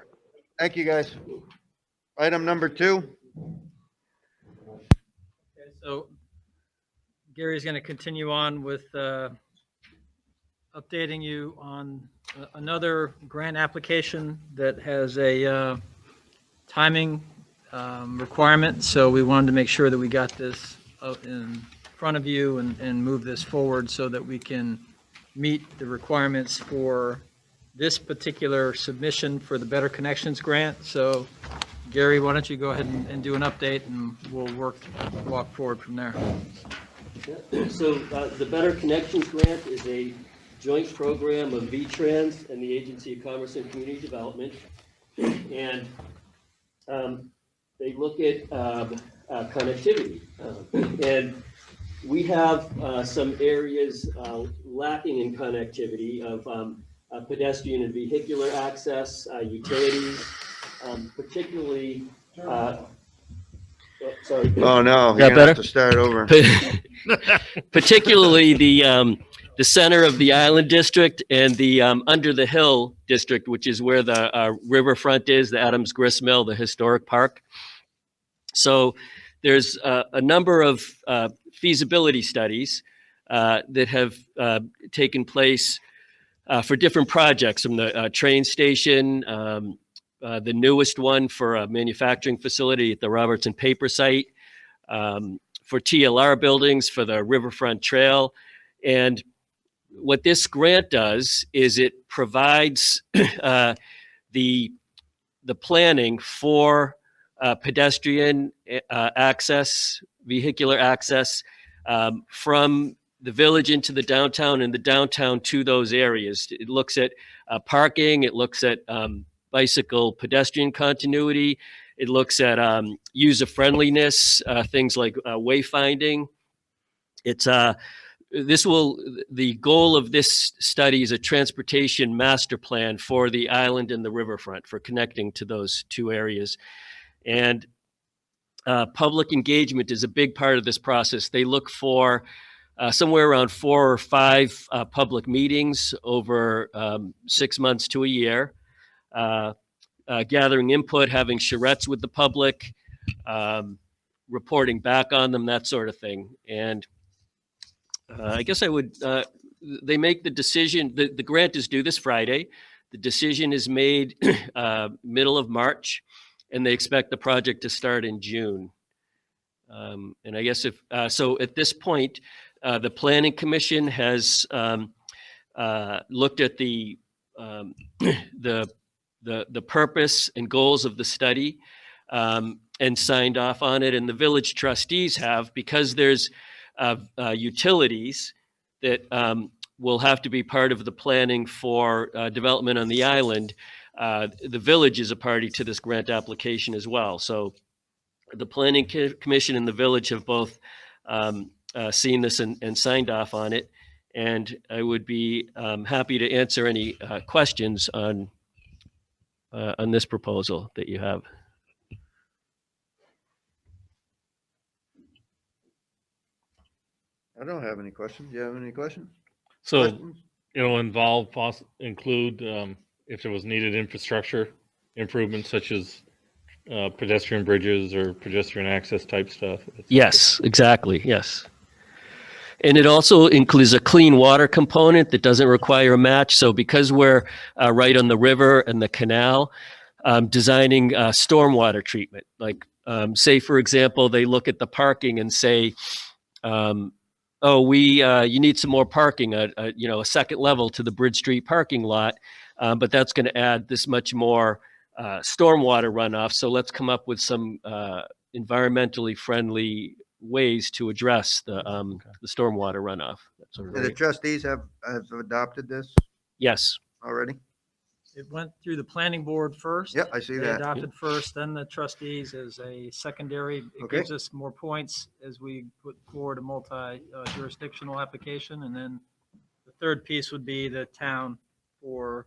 Thank you, guys. Item number 2. Okay, so Gary's going to continue on with updating you on another grant application that has a timing requirement. So we wanted to make sure that we got this out in front of you and move this forward so that we can meet the requirements for this particular submission for the Better Connections grant. So Gary, why don't you go ahead and do an update, and we'll walk forward from there. So the Better Connections Grant is a joint program of VTrans and the Agency of Commerce and Community Development. And they look at connectivity. And we have some areas lacking in connectivity of pedestrian and vehicular access, utilities, particularly, sorry. Oh, no. Got You're gonna better? have to start over. Particularly the center of the Island District and the Under the Hill District, which is where the riverfront is, the Adams Grist Mill, the historic park. So there's a number of feasibility studies that have taken place for different projects, from the train station, the newest one for a manufacturing facility at the Robertson Paper site, for TLR buildings, for the Riverfront Trail. And what this grant does is it provides the the planning for pedestrian access, vehicular access from the village into the downtown and the downtown to those areas. It looks at parking, it looks at bicycle pedestrian continuity, it looks at user friendliness, things like wayfinding. It's the goal of this study is a transportation master plan for the island and the riverfront for connecting to those two areas. And public engagement is a big part of this process. They look for somewhere around 4 or 5 public meetings over 6 months to a year, gathering input, having charrettes with the public, reporting back on them, that sort of thing. And I guess I would, they make the decision, the grant is due this Friday. The decision is made middle of March, and they expect the project to start in June. And I guess so at this point, the Planning Commission has looked at the purpose and goals of the study and signed off on it. And the village trustees have, because there's utilities that will have to be part of the planning for development on the island. The village is a party to this grant application as well. So the Planning Commission and the village have both seen this and signed off on it. And I would be happy to answer any questions on this proposal that you have. I don't have any questions. Do you have any questions? So Questions? it'll include if there was needed infrastructure improvements such as pedestrian bridges or pedestrian access type stuff. Yes, exactly. Yes. And it also includes a clean water component that doesn't require a match. So because we're right on the river and the canal, designing stormwater treatment, like say, for example, they look at the parking and say, oh, you need some more parking, a second level to the Bridge Street parking lot, but that's going to add this much more stormwater runoff. So let's come up with some environmentally friendly ways to address the stormwater runoff. That's sort of Do the trustees have adopted this Yes. already? It went through the planning board first. Yeah, I see They that. adopted first, then the trustees as a secondary. It Okay. gives us more points as we put forward a multi-jurisdictional application. And then the third piece would be the town for.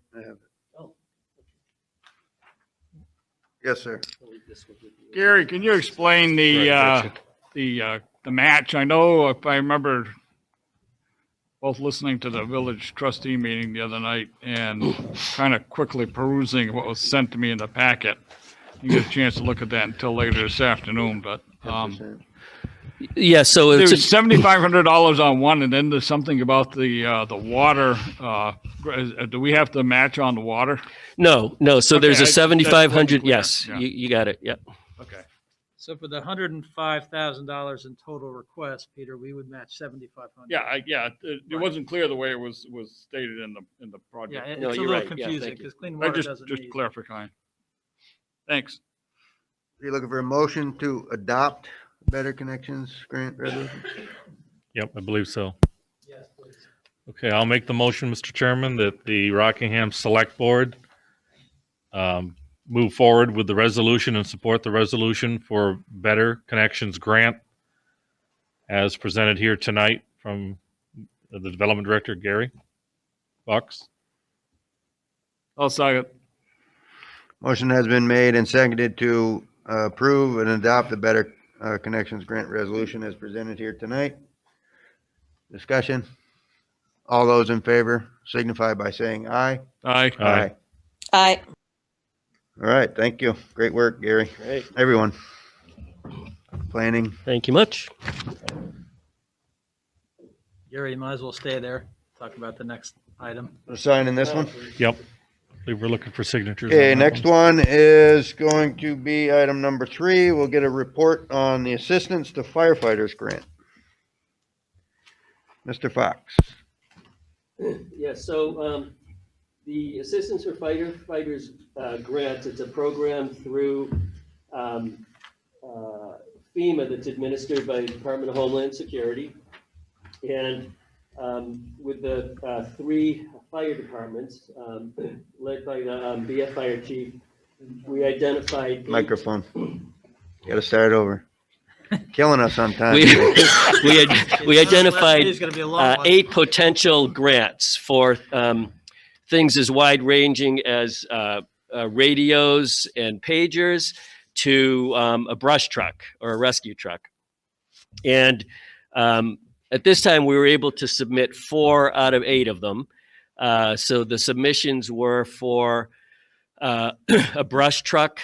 Yes, sir. Gary, can you explain the match? I know if I remember both listening to the village trustee meeting the other night and kind of quickly perusing what was sent to me in the packet. You get a chance to look at that until later this afternoon, but yeah, so there's it's $7,500 on one, and then there's something about the water. Do we have to match on the water? No. So Okay, there's a that's 7,500. clear, Yes, yeah. you got it. Yeah. Okay. So for the $105,000 in total request, Peter, we would match 7,500. Yeah. It wasn't clear the way it was stated in the project. Yeah, it's No, a you're little right. Yeah, confusing thank you. because clean I water just doesn't need. clarifying. Thanks. Are you looking for a motion to adopt Better Connections grant resolution? Yep, I believe so. Yes, please. Okay, I'll make the motion, Mr. Chairman, that the Rockingham Select Board move forward with the resolution and support the resolution for Better Connections grant as presented here tonight from the Development Director, Gary Bucks. I'll second. Motion has been made and seconded to approve and adopt the Better Connections grant resolution as presented here tonight. Discussion. All those in favor signify by saying aye. Aye. Aye. Aye. All right, thank you. Great work, Gary. Great. Everyone. Planning. Thank you much. Gary, you might as well stay there. Talk about the next item. We're signing this one. Yep. I believe we're looking for signatures. on Okay, that next one is going to be item number 3. We'll get a report on the Assistance to Firefighters Grant. Mr. Fox. Yeah, so the Assistance for Firefighters grants, it's a program through FEMA that's administered by the Department of Homeland Security. And with the 3 fire departments led by the BF Fire Chief, we identified Microphone. Got to start over. Killing us on time. we identified It's gonna be a long one. 8 potential grants for things as wide ranging as radios and pagers to a brush truck or a rescue truck. And at this time, we were able to submit 4 out of 8 of them. So the submissions were for a brush truck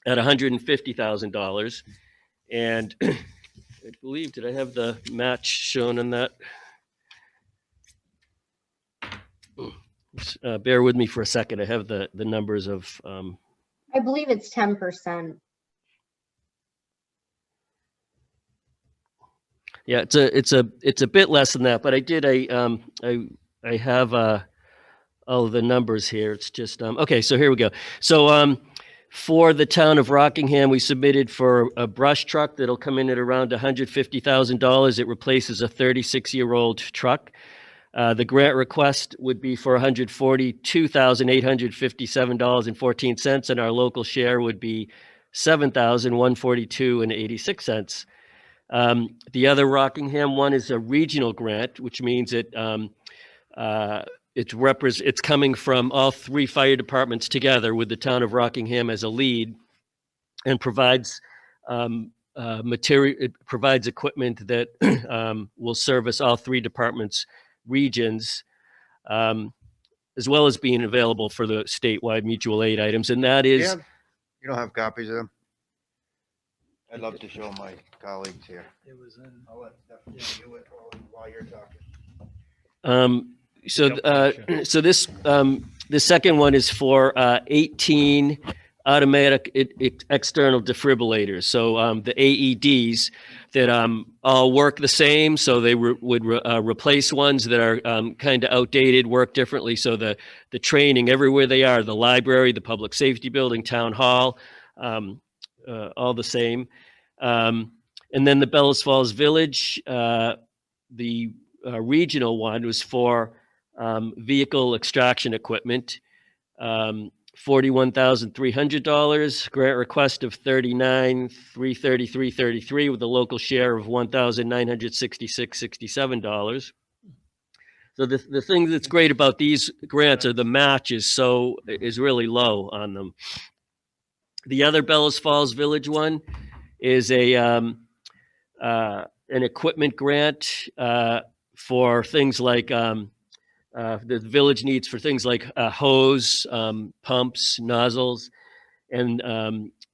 at $150,000. And I believe, did I have the match shown on that? Bear with me for a second. I have the numbers of. I believe it's 10%. Yeah, it's a bit less than that, but I have all the numbers here. It's just okay. So here we go. So for the town of Rockingham, we submitted for a brush truck that'll come in at around $150,000. It replaces a 36-year-old truck. The grant request would be for $142,857.14, and our local share would be $7,142.86. The other Rockingham one is a regional grant, which means it's coming from all 3 fire departments together with the town of Rockingham as a lead, and provides material. It provides equipment that will service all 3 departments' regions, as well as being available for the statewide mutual aid items. And that is. Yeah. You don't have copies of them? I'd love to show my colleagues here. It was in. I'll let Stephanie do it while you're talking. So this second one is for 18 automatic external defibrillators. So the AEDs that all work the same. So they would replace ones that are kind of outdated, work differently. So the training everywhere they are, the library, the public safety building, town hall, all the same. And then the Bellows Falls Village, the regional one was for vehicle extraction equipment, $41,300, grant request of $39,333.33 with a local share of $1,966.67. So the thing that's great about these grants are the match is really low on them. The other Bellows Falls Village one is an equipment grant for things like the village needs for things like hose, pumps, nozzles, and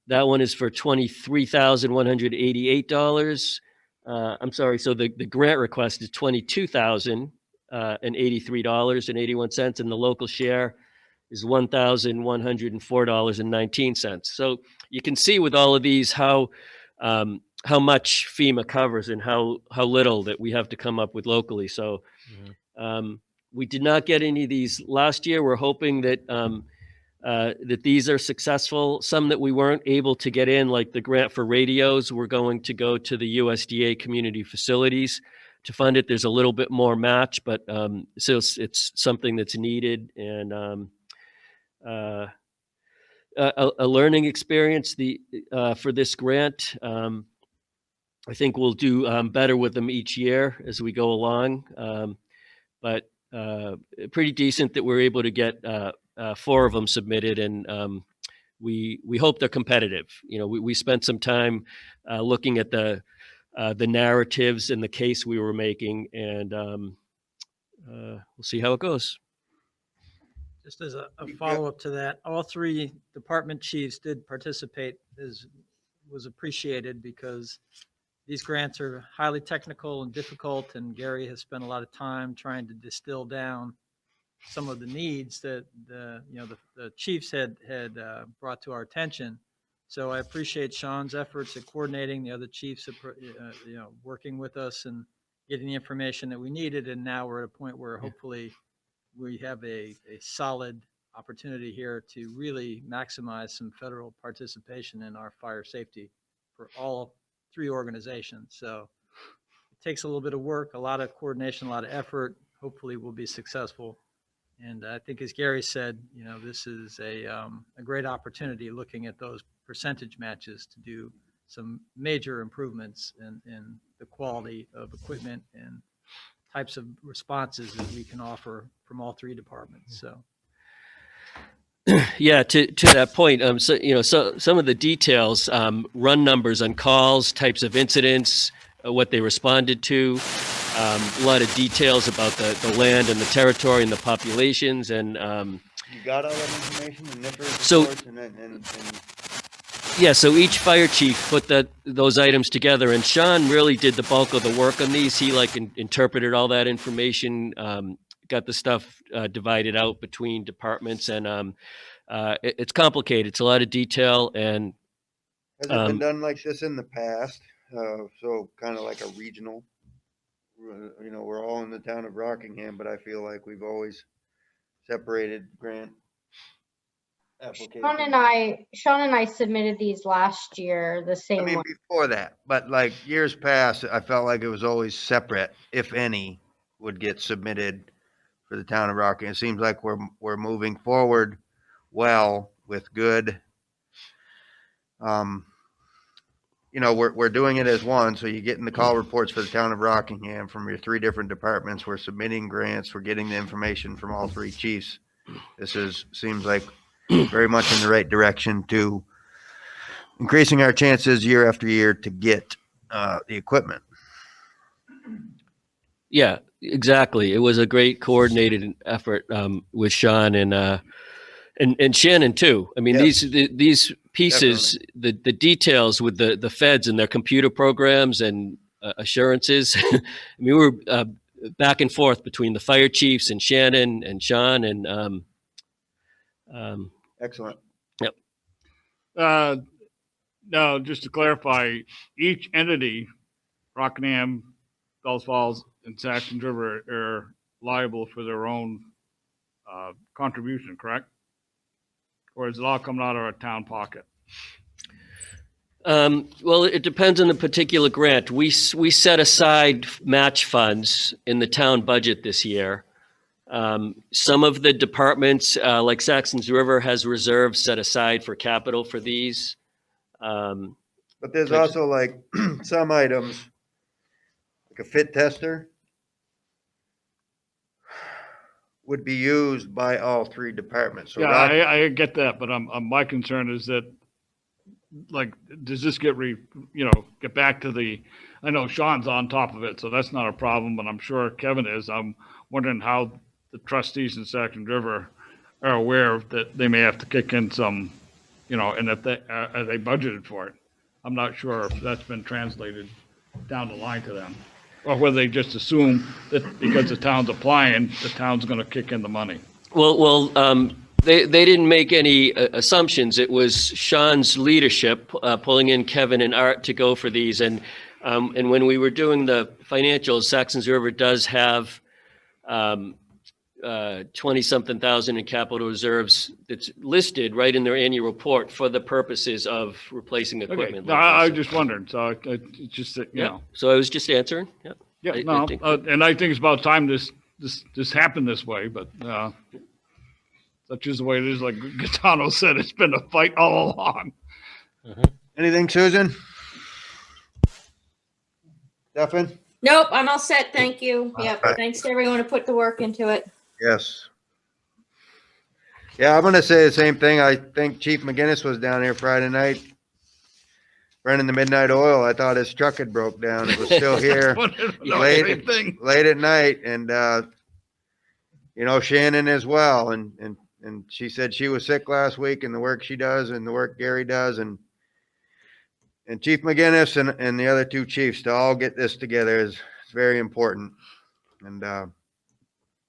that one is for $23,188. I'm sorry, so the grant request is $22,083.81, and the local share is $1,104.19. So you can see with all of these how much FEMA covers and how little that we have to come up with locally. So. We did not get any of these last year. We're hoping that that these are successful. Some that we weren't able to get in, like the grant for radios, we're going to go to the USDA community facilities to fund it. There's a little bit more match, but so it's something that's needed, and a learning experience for this grant. I think we'll do better with them each year as we go along, but pretty decent that we're able to get 4 of them submitted, and we hope they're competitive. You know, we spent some time looking at the narratives and the case we were making, and we'll see how it goes. Just as a follow-up to that, all 3 department chiefs did participate, was appreciated, because these grants are highly technical and difficult, and Gary has spent a lot of time trying to distill down some of the needs that the chiefs had brought to our attention. So I appreciate Sean's efforts at coordinating the other chiefs, working with us and getting the information that we needed. And now we're at a point where hopefully we have a solid opportunity here to really maximize some federal participation in our fire safety for all three organizations. So it takes a little bit of work, a lot of coordination, a lot of effort. Hopefully we'll be successful. And I think as Gary said, you know, this is a great opportunity looking at those percentage matches to do some major improvements in the quality of equipment and types of responses that we can offer from all three departments. So Yeah, to that point, so you know, so some of the details, run numbers on calls, types of incidents, what they responded to, a lot of details about the land and the territory and the populations, and You got all that information, the NIFR So- reports and yeah, so each fire chief put those items together, and Sean really did the bulk of the work on these. He interpreted all that information, got the stuff divided out between departments, and it's complicated. It's a lot of detail, and has it been done like this in the past? So kind of like a regional, you know, we're all in the town of Rockingham, but I feel like we've always separated grant applications. Sean and I submitted these last year, the I same mean, one. before that, but like years past, I felt like it was always separate, if any, would get submitted for the town of Rockingham. It seems like we're moving forward well with good. You know, we're doing it as one, so you're getting the call reports for the town of Rockingham from your three different departments. We're submitting grants. We're getting the information from all three chiefs. Seems like very much in the right direction to increasing our chances year after year to get the equipment. yeah, exactly. It was a great coordinated effort with Sean and Shannon too. I mean, Yes. these pieces, the details with the feds and their computer programs and assurances. I mean, we were back and forth between the fire chiefs and Shannon and Sean and Excellent. Yep. Now, just to clarify, each entity, Rockingham, Bells Falls, and Saxon River, are liable for their own contribution, correct? Or is it all coming out of our town pocket? Well, it depends on the particular grant. We set aside match funds in the town budget this year. Some of the departments, like Saxon's River, has reserves set aside for capital for these. But there's also like some items, like a fit tester, would be used by all three departments. So Yeah, I get that, but my concern is that, like, does this get get back to I know Sean's on top of it, so that's not a problem, but I'm sure Kevin is. I'm wondering how the trustees in Saxon River are aware that they may have to kick in some, and if are they budgeted for it? I'm not sure if that's been translated down the line to them, or whether they just assume that because the town's applying, the town's going to kick in the money. Well, they didn't make any assumptions. It was Sean's leadership pulling in Kevin and Art to go for these, and when we were doing the financials, Saxon's River does have 20-something thousand in capital reserves that's listed right in their annual report for the purposes of replacing Okay, equipment. no, I was just wondering, so it's just that, Yeah. So I was just answering. Yeah. Yeah, I no, think- and I think it's about time this happened this way, but such is the way it is. Like Gaetano said, it's been a fight all along. Anything, Susan? Stefan? Nope, I'm all set. Thank you. Yep. right. Thanks to everyone who put the work into it. Yes. Yeah, I'm gonna say the same thing. I think Chief McGinnis was down here Friday night, running the midnight oil. I thought his truck had broke down. It was still here late at night, and Shannon as well. And she said she was sick last week, and the work she does, and the work Gary does, and Chief McGinnis and the other two chiefs to all get this together is very important. And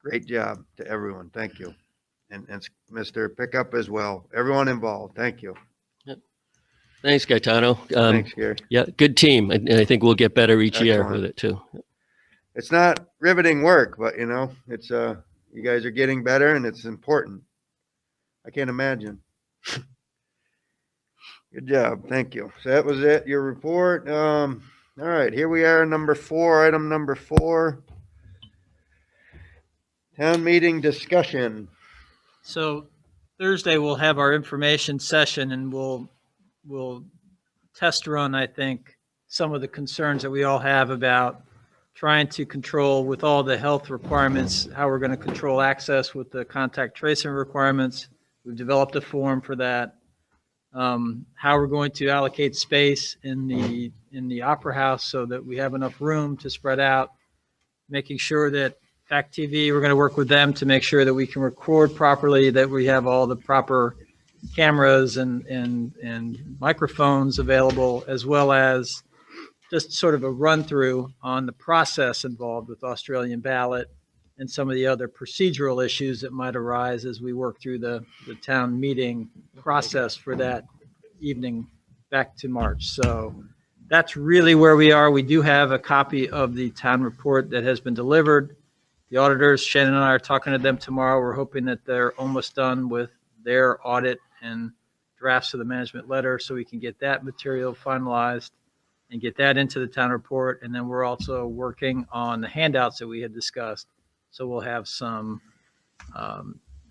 great job to everyone. Thank you. And Mr. Pickup as well. Everyone involved. Thank you. Thanks, Gaetano. Thanks, Gary. Yeah, good team, and I think we'll get better each year Excellent. with it too. It's not riveting work, but it's You guys are getting better and it's important. I can't imagine. Good job. Thank you. So that was it, your report. All right, here we are, number 4, item number 4. Town meeting discussion. So Thursday, we'll have our information session and we'll test run, I think, some of the concerns that we all have about trying to control with all the health requirements, how we're going to control access with the contact tracing requirements. We've developed a form for that. How we're going to allocate space in the Opera House so that we have enough room to spread out, making sure that Fact TV, we're going to work with them to make sure that we can record properly, that we have all the proper cameras and microphones available, as well as just sort of a run through on the process involved with Australian ballot and some of the other procedural issues that might arise as we work through the town meeting process for that evening back to March. So that's really where we are. We do have a copy of the town report that has been delivered. The auditors, Shannon and I are talking to them tomorrow. We're hoping that they're almost done with their audit and drafts of the management letter so we can get that material finalized and get that into the town report. And then we're also working on the handouts that we had discussed. So we'll have some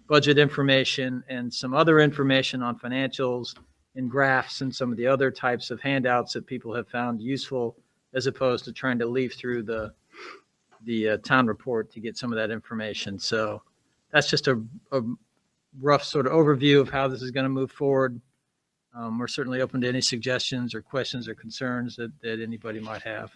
budget information and some other information on financials and graphs and some of the other types of handouts that people have found useful, as opposed to trying to leaf through the town report to get some of that information. So that's just a rough sort of overview of how this is going to move forward. We're certainly open to any suggestions or questions or concerns that anybody might have.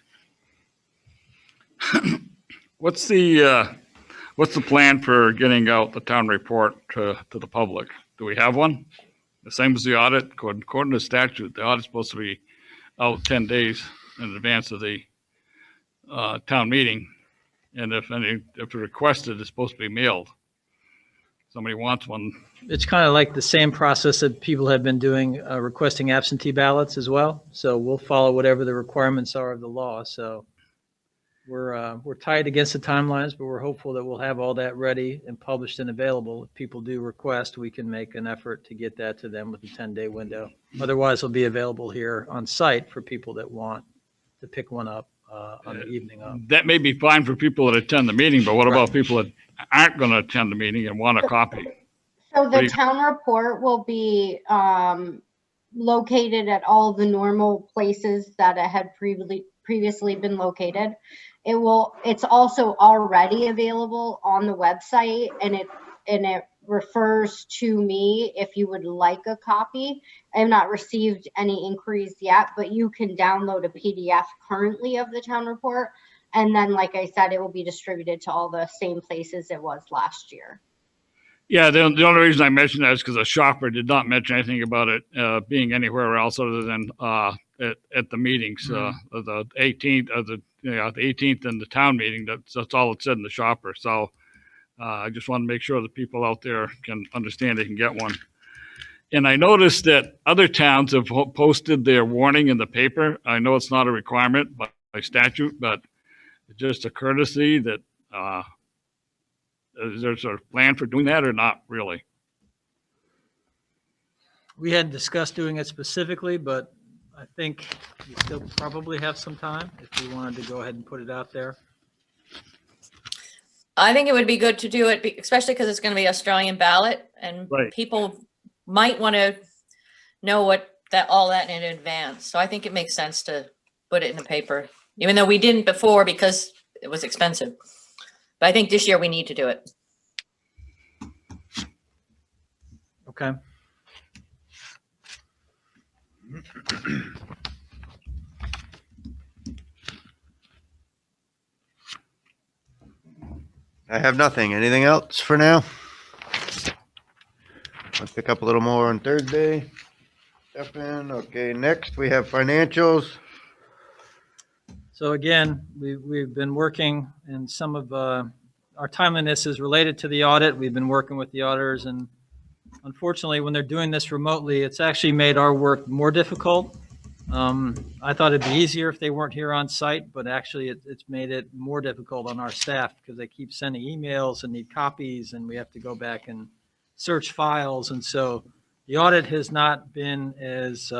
What's the plan for getting out the town report to the public? Do we have one? The same as the audit? According to statute, the audit's supposed to be out 10 days in advance of the town meeting. And if requested, it's supposed to be mailed. Somebody wants one. It's kind of like the same process that people have been doing, requesting absentee ballots as well. So we'll follow whatever the requirements are of the law. So we're tied against the timelines, but we're hopeful that we'll have all that ready and published and available. If people do request, we can make an effort to get that to them with a 10-day window. Otherwise, it'll be available here on site for people that want to pick one up on the evening of. That may be fine for people that attend the meeting, but what about people that aren't going to attend the meeting and want a copy? So the town report will be located at all the normal places that it had previously been located. It's also already available on the website, and it refers to me if you would like a copy. I have not received any inquiries yet, but you can download a PDF currently of the town report. And then, like I said, it will be distributed to all the same places it was last year. Yeah, the only reason I mentioned that is because the shopper did not mention anything about it being anywhere else other than at the meetings, the 18th, the 18th and the town meeting. That's all it said in the shopper. So I just want to make sure that people out there can understand they can get one. And I noticed that other towns have posted their warning in the paper. I know it's not a requirement by statute, but it's just a courtesy that is there sort of plan for doing that or not really? We hadn't discussed doing it specifically, but I think we still probably have some time if we wanted to go ahead and put it out there. I think it would be good to do it, especially because it's going to be Australian ballot, and people might want to know all that in advance. So I think it makes sense to put it in the paper, even though we didn't before because it was expensive. But I think this year we need to do it. Okay. I have nothing. Anything else for now? I'll pick up a little more on Thursday. Stefan, okay, next we have financials. So again, we've been working, and some of our timeliness is related to the audit. We've been working with the auditors, and unfortunately, when they're doing this remotely, it's actually made our work more difficult I thought it'd be easier if they weren't here on site, but actually it's made it more difficult on our staff because they keep sending emails and need copies, and we have to go back and search files. And so the audit has not been as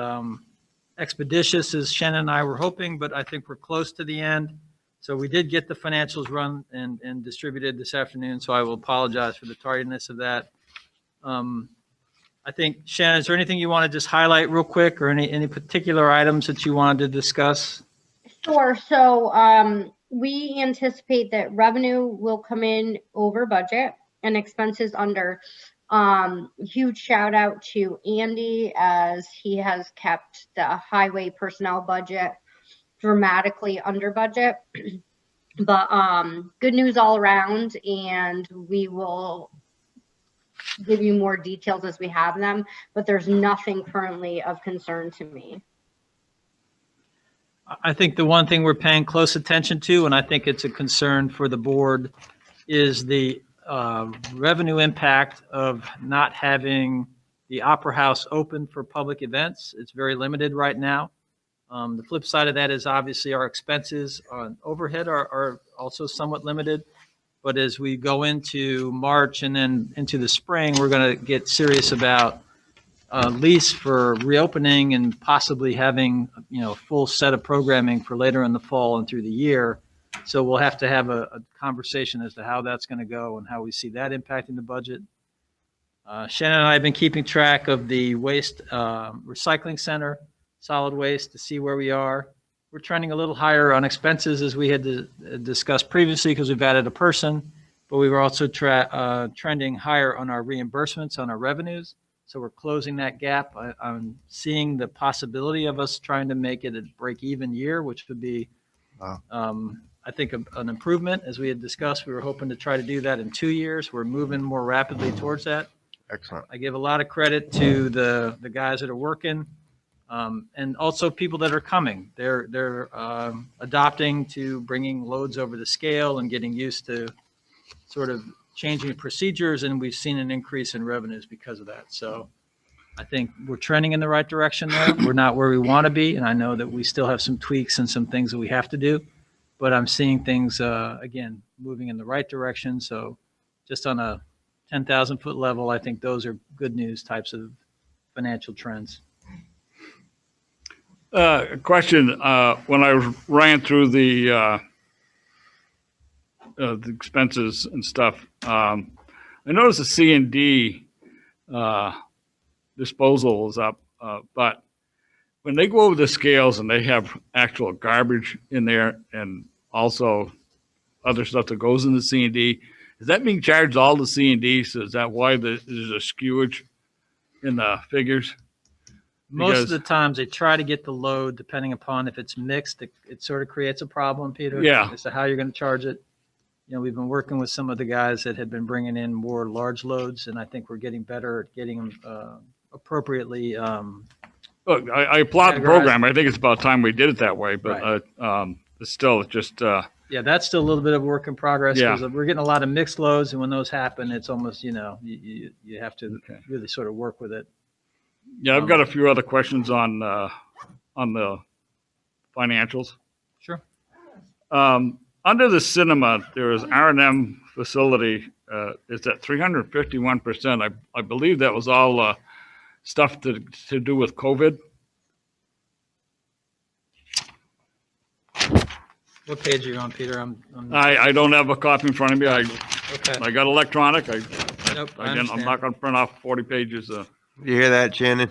expeditious as Shannon and I were hoping, but I think we're close to the end. So we did get the financials run and distributed this afternoon, so I will apologize for the tardiness of that. I think, Shannon, is there anything you want to just highlight real quick, or any particular items that you wanted to discuss? Sure. So we anticipate that revenue will come in over budget and expenses under. Huge shout out to Andy, as he has kept the highway personnel budget dramatically under budget. But good news all around, and we will give you more details as we have them, but there's nothing currently of concern to me. I think the one thing we're paying close attention to, and I think it's a concern for the board, is the revenue impact of not having the Opera House open for public events. It's very limited right now. The flip side of that is obviously our expenses on overhead are also somewhat limited. But as we go into March and then into the spring, we're going to get serious about lease for reopening and possibly having, a full set of programming for later in the fall and through the year. So we'll have to have a conversation as to how that's going to go and how we see that impacting the budget. Shannon and I have been keeping track of the waste recycling center, solid waste, to see where we are. We're trending a little higher on expenses as we had discussed previously because we've added a person, but we were also trending higher on our reimbursements, on our revenues. So we're closing that gap. I'm seeing the possibility of us trying to make it a break-even year, which would be, I think, an improvement. As we had discussed, we were hoping to try to do that in 2 years. We're moving more rapidly towards that. Excellent. I give a lot of credit to the guys that are working. And also people that are coming. They're adopting to bringing loads over the scale and getting used to sort of changing procedures, and we've seen an increase in revenues because of that. So I think we're trending in the right direction there. We're not where we want to be, and I know that we still have some tweaks and some things that we have to do, but I'm seeing things, again, moving in the right direction. So just on a 10,000-foot level, I think those are good news types of financial trends. Question, when I ran through the expenses and stuff, I noticed the C&D disposal is up, but when they go over the scales and they have actual garbage in there and also other stuff that goes in the C&D, is that being charged all the C&D? So is that why there's a skewage in the figures? Most of the times they try to get the load, depending upon if it's mixed, it sort of creates a problem, Peter. Yeah. As to how you're going to charge it. We've been working with some of the guys that had been bringing in more large loads, and I think we're getting better at getting them appropriately. Look, I applaud the program. I think it's about time we did it that way, but Right. it's still just. Yeah, that's still a little bit of work in progress. Yeah. Because we're getting a lot of mixed loads, and when those happen, it's almost, you have to really sort of work with it. Yeah, I've got a few other questions on the financials. Sure. Under the cinema, there is R&M facility. It's at 351%. I believe that was all stuff to do with COVID. What page are you on, Peter? I don't have a copy in front of me. Okay. I got electronic. Nope, I I'm understand. not going to print off 40 pages. You hear that, Shannon?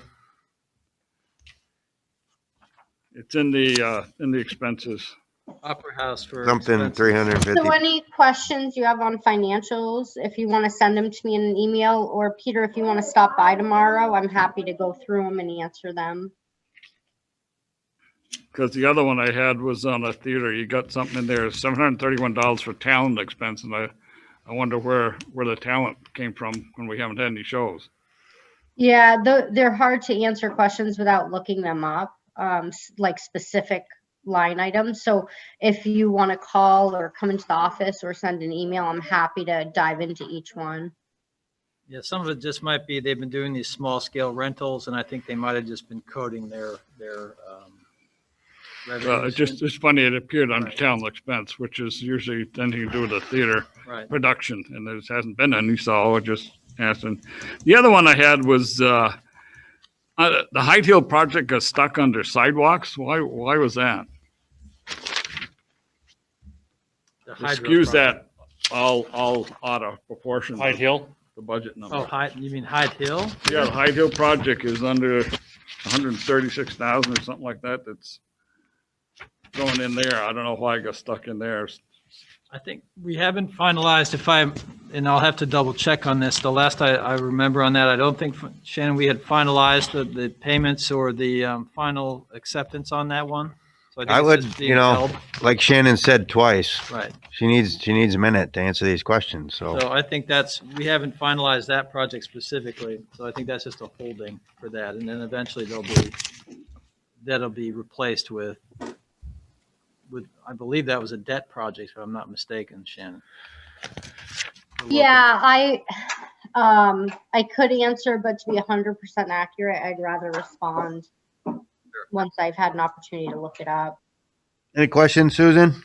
It's in the expenses. Opera House for Something expenses. 350. So any questions you have on financials, if you want to send them to me in an email, or Peter, if you want to stop by tomorrow, I'm happy to go through them and answer them. Because the other one I had was on a theater. You got something in there, $731 for talent expense, and I wonder where the talent came from when we haven't had any shows. Yeah, they're hard to answer questions without looking them up, like specific line items. So if you want to call or come into the office or send an email, I'm happy to dive into each one. Yeah, some of it just might be they've been doing these small scale rentals, and I think they might have just been coding their revenues. It's funny, it appeared under town expense, which is usually anything to do with the theater Right. production, and there hasn't been any, so I just asking. The other one I had was, the Hyde Hill project got stuck under sidewalks. Why was that? The hydro Excuse project. that, all out of proportion. Hyde Hill? The budget number. Oh, you mean Hyde Hill? Yeah, the Hyde Hill project is under 136,000 or something like that. That's going in there. I don't know why it got stuck in there. I think we haven't finalized and I'll have to double check on this. The last I remember on that, I don't think, Shannon, we had finalized the payments or the final acceptance on that one. So I think it's would, just being held. like Shannon said twice, Right. she needs a minute to answer these questions, so. So I think we haven't finalized that project specifically. So I think that's just a holding for that. And then eventually that'll be replaced with, I believe that was a debt project, if I'm not mistaken, Shannon. Yeah, I could answer, but to be 100% accurate, I'd rather respond once I've had an opportunity to look it up. Any questions, Susan?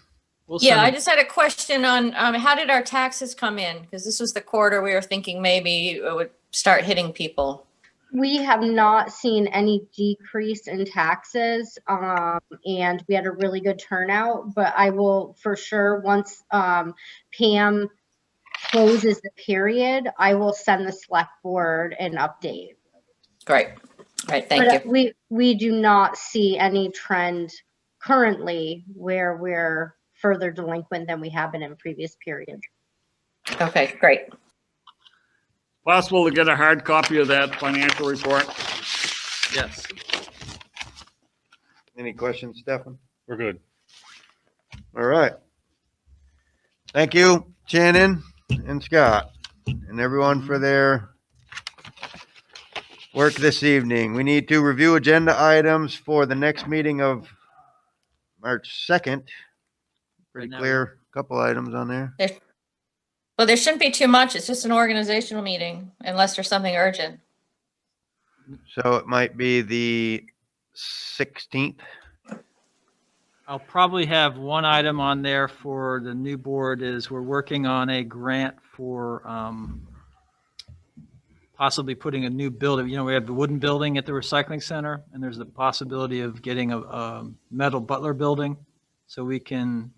Yeah, I just had a question on how did our taxes come in? Because this was the quarter we were thinking maybe it would start hitting people. We have not seen any decrease in taxes, and we had a really good turnout, but I will for sure, once Pam closes the period, I will send the select board an update. Great. Right, thank you. We do not see any trend currently where we're further delinquent than we have been in previous periods. Okay, great. Possible to get a hard copy of that financial report? Yes. Any questions, Stefan? We're good. All right. Thank you, Shannon and Scott, and everyone for their work this evening. We need to review agenda items for the next meeting of March 2nd. Pretty clear, couple items on there. Well, there shouldn't be too much. It's just an organizational meeting unless there's something urgent. So it might be the 16th. I'll probably have one item on there for the new board is we're working on a grant for possibly putting a new building. We have the wooden building at the recycling center, and there's the possibility of getting a metal Butler building so we can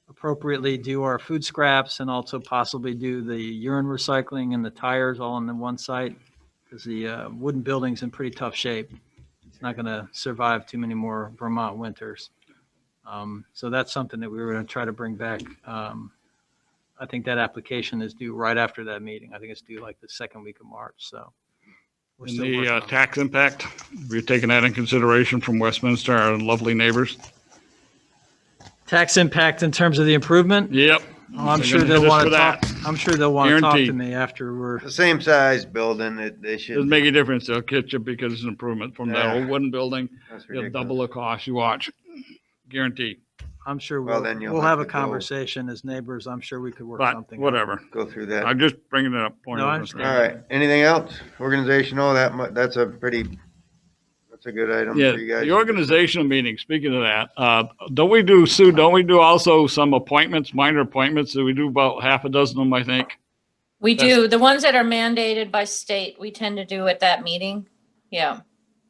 appropriately do our food scraps and also possibly do the urine recycling and the tires all in the one site, because the wooden building's in pretty tough shape. It's not going to survive too many more Vermont winters. So that's something that we were going to try to bring back. I think that application is due right after that meeting. I think it's due like the second week of March. So we're And still working the on it. tax impact, we're taking that in consideration from Westminster, our lovely neighbors. Tax impact in terms of the improvement? Yep. Oh, I'm They're sure gonna they'll hit us want to for talk. that. I'm sure they'll want to talk to Guaranteed. me after we're. The same size building, they should. Doesn't make a difference. They'll catch you because it's an improvement from that Yeah. old wooden building. That's It'll ridiculous. double the cost. You watch. Guaranteed. I'm sure Well, we'll, then you'll we'll have have a to go- conversation as neighbors. I'm sure we could work But something out. whatever. Go through that. I'm just bringing it up. Point No, of I reference. understand. All right. Anything else? Organizational, that's a good item Yeah, for you guys. the organizational meeting, speaking of that, don't we do, Sue, don't we do also some appointments, minor appointments? Do we do about half a dozen of them, I think? We do. The ones that are mandated by state, we tend to do at that meeting. Yeah.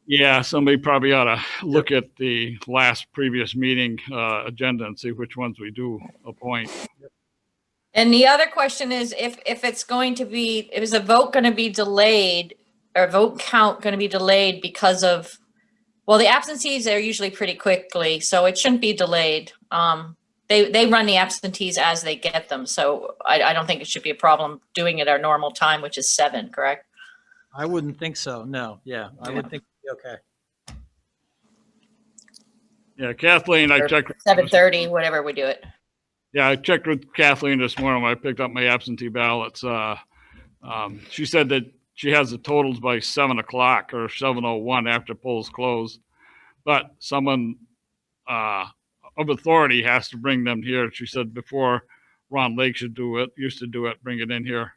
Yeah, somebody probably ought to look at the previous meeting agenda and see which ones we do appoint. And the other question is if it's going to be, is a vote going to be delayed or vote count going to be delayed because of, well, the absentees are usually pretty quickly, so it shouldn't be delayed. They run the absentees as they get them. So I don't think it should be a problem doing it our normal time, which is 7, correct? I wouldn't think so. No. Yeah. I would think it'd be okay. Yeah, Kathleen, I Or checked. 7:30, whatever we do it. Yeah, I checked with Kathleen this morning when I picked up my absentee ballots. She said that she has the totals by 7 o'clock or 7:01 after polls close. But someone of authority has to bring them here. She said before Ron Lake used to do it, bring it in here.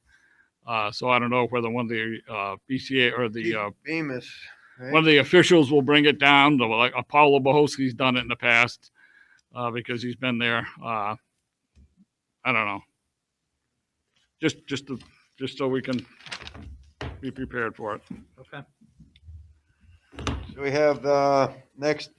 So I don't know whether one of the BCA or the Bemis. one of the officials will bring it down. Like Apollo Bohosky's done it in the past because he's been there. I don't know. Just so we can be prepared for it. Okay. So we have the next,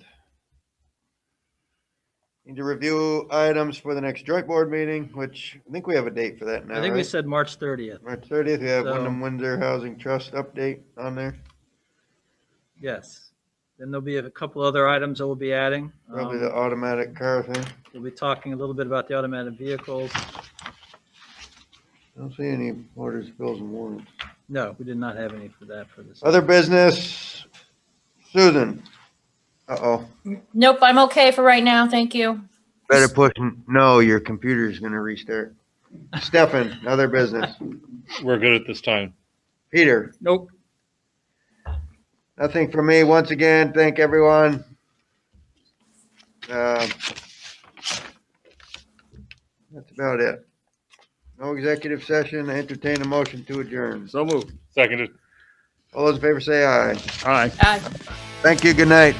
need to review items for the next joint board meeting, which I think we have a date for that now, I think we right? said March 30th. March 30th, we have So- Wyndham Windsor Housing Trust update on there. Yes. Then there'll be a couple other items that we'll be adding. Probably the automatic car thing. We'll be talking a little bit about the automatic vehicles. I don't see any orders, bills, and warrants. No, we did not have any for that for this. Other business, Susan. Uh-oh, Nope, I'm okay for right now. Thank you. better push, no, your computer's gonna restart. Stefan, other business. We're good at this time. Peter, Nope. nothing for me. Once again, thank everyone. That's about it. No executive session. Entertain a motion to adjourn. So moved. Seconded. All those in favor say aye. Aye. Aye. Thank you. Good night.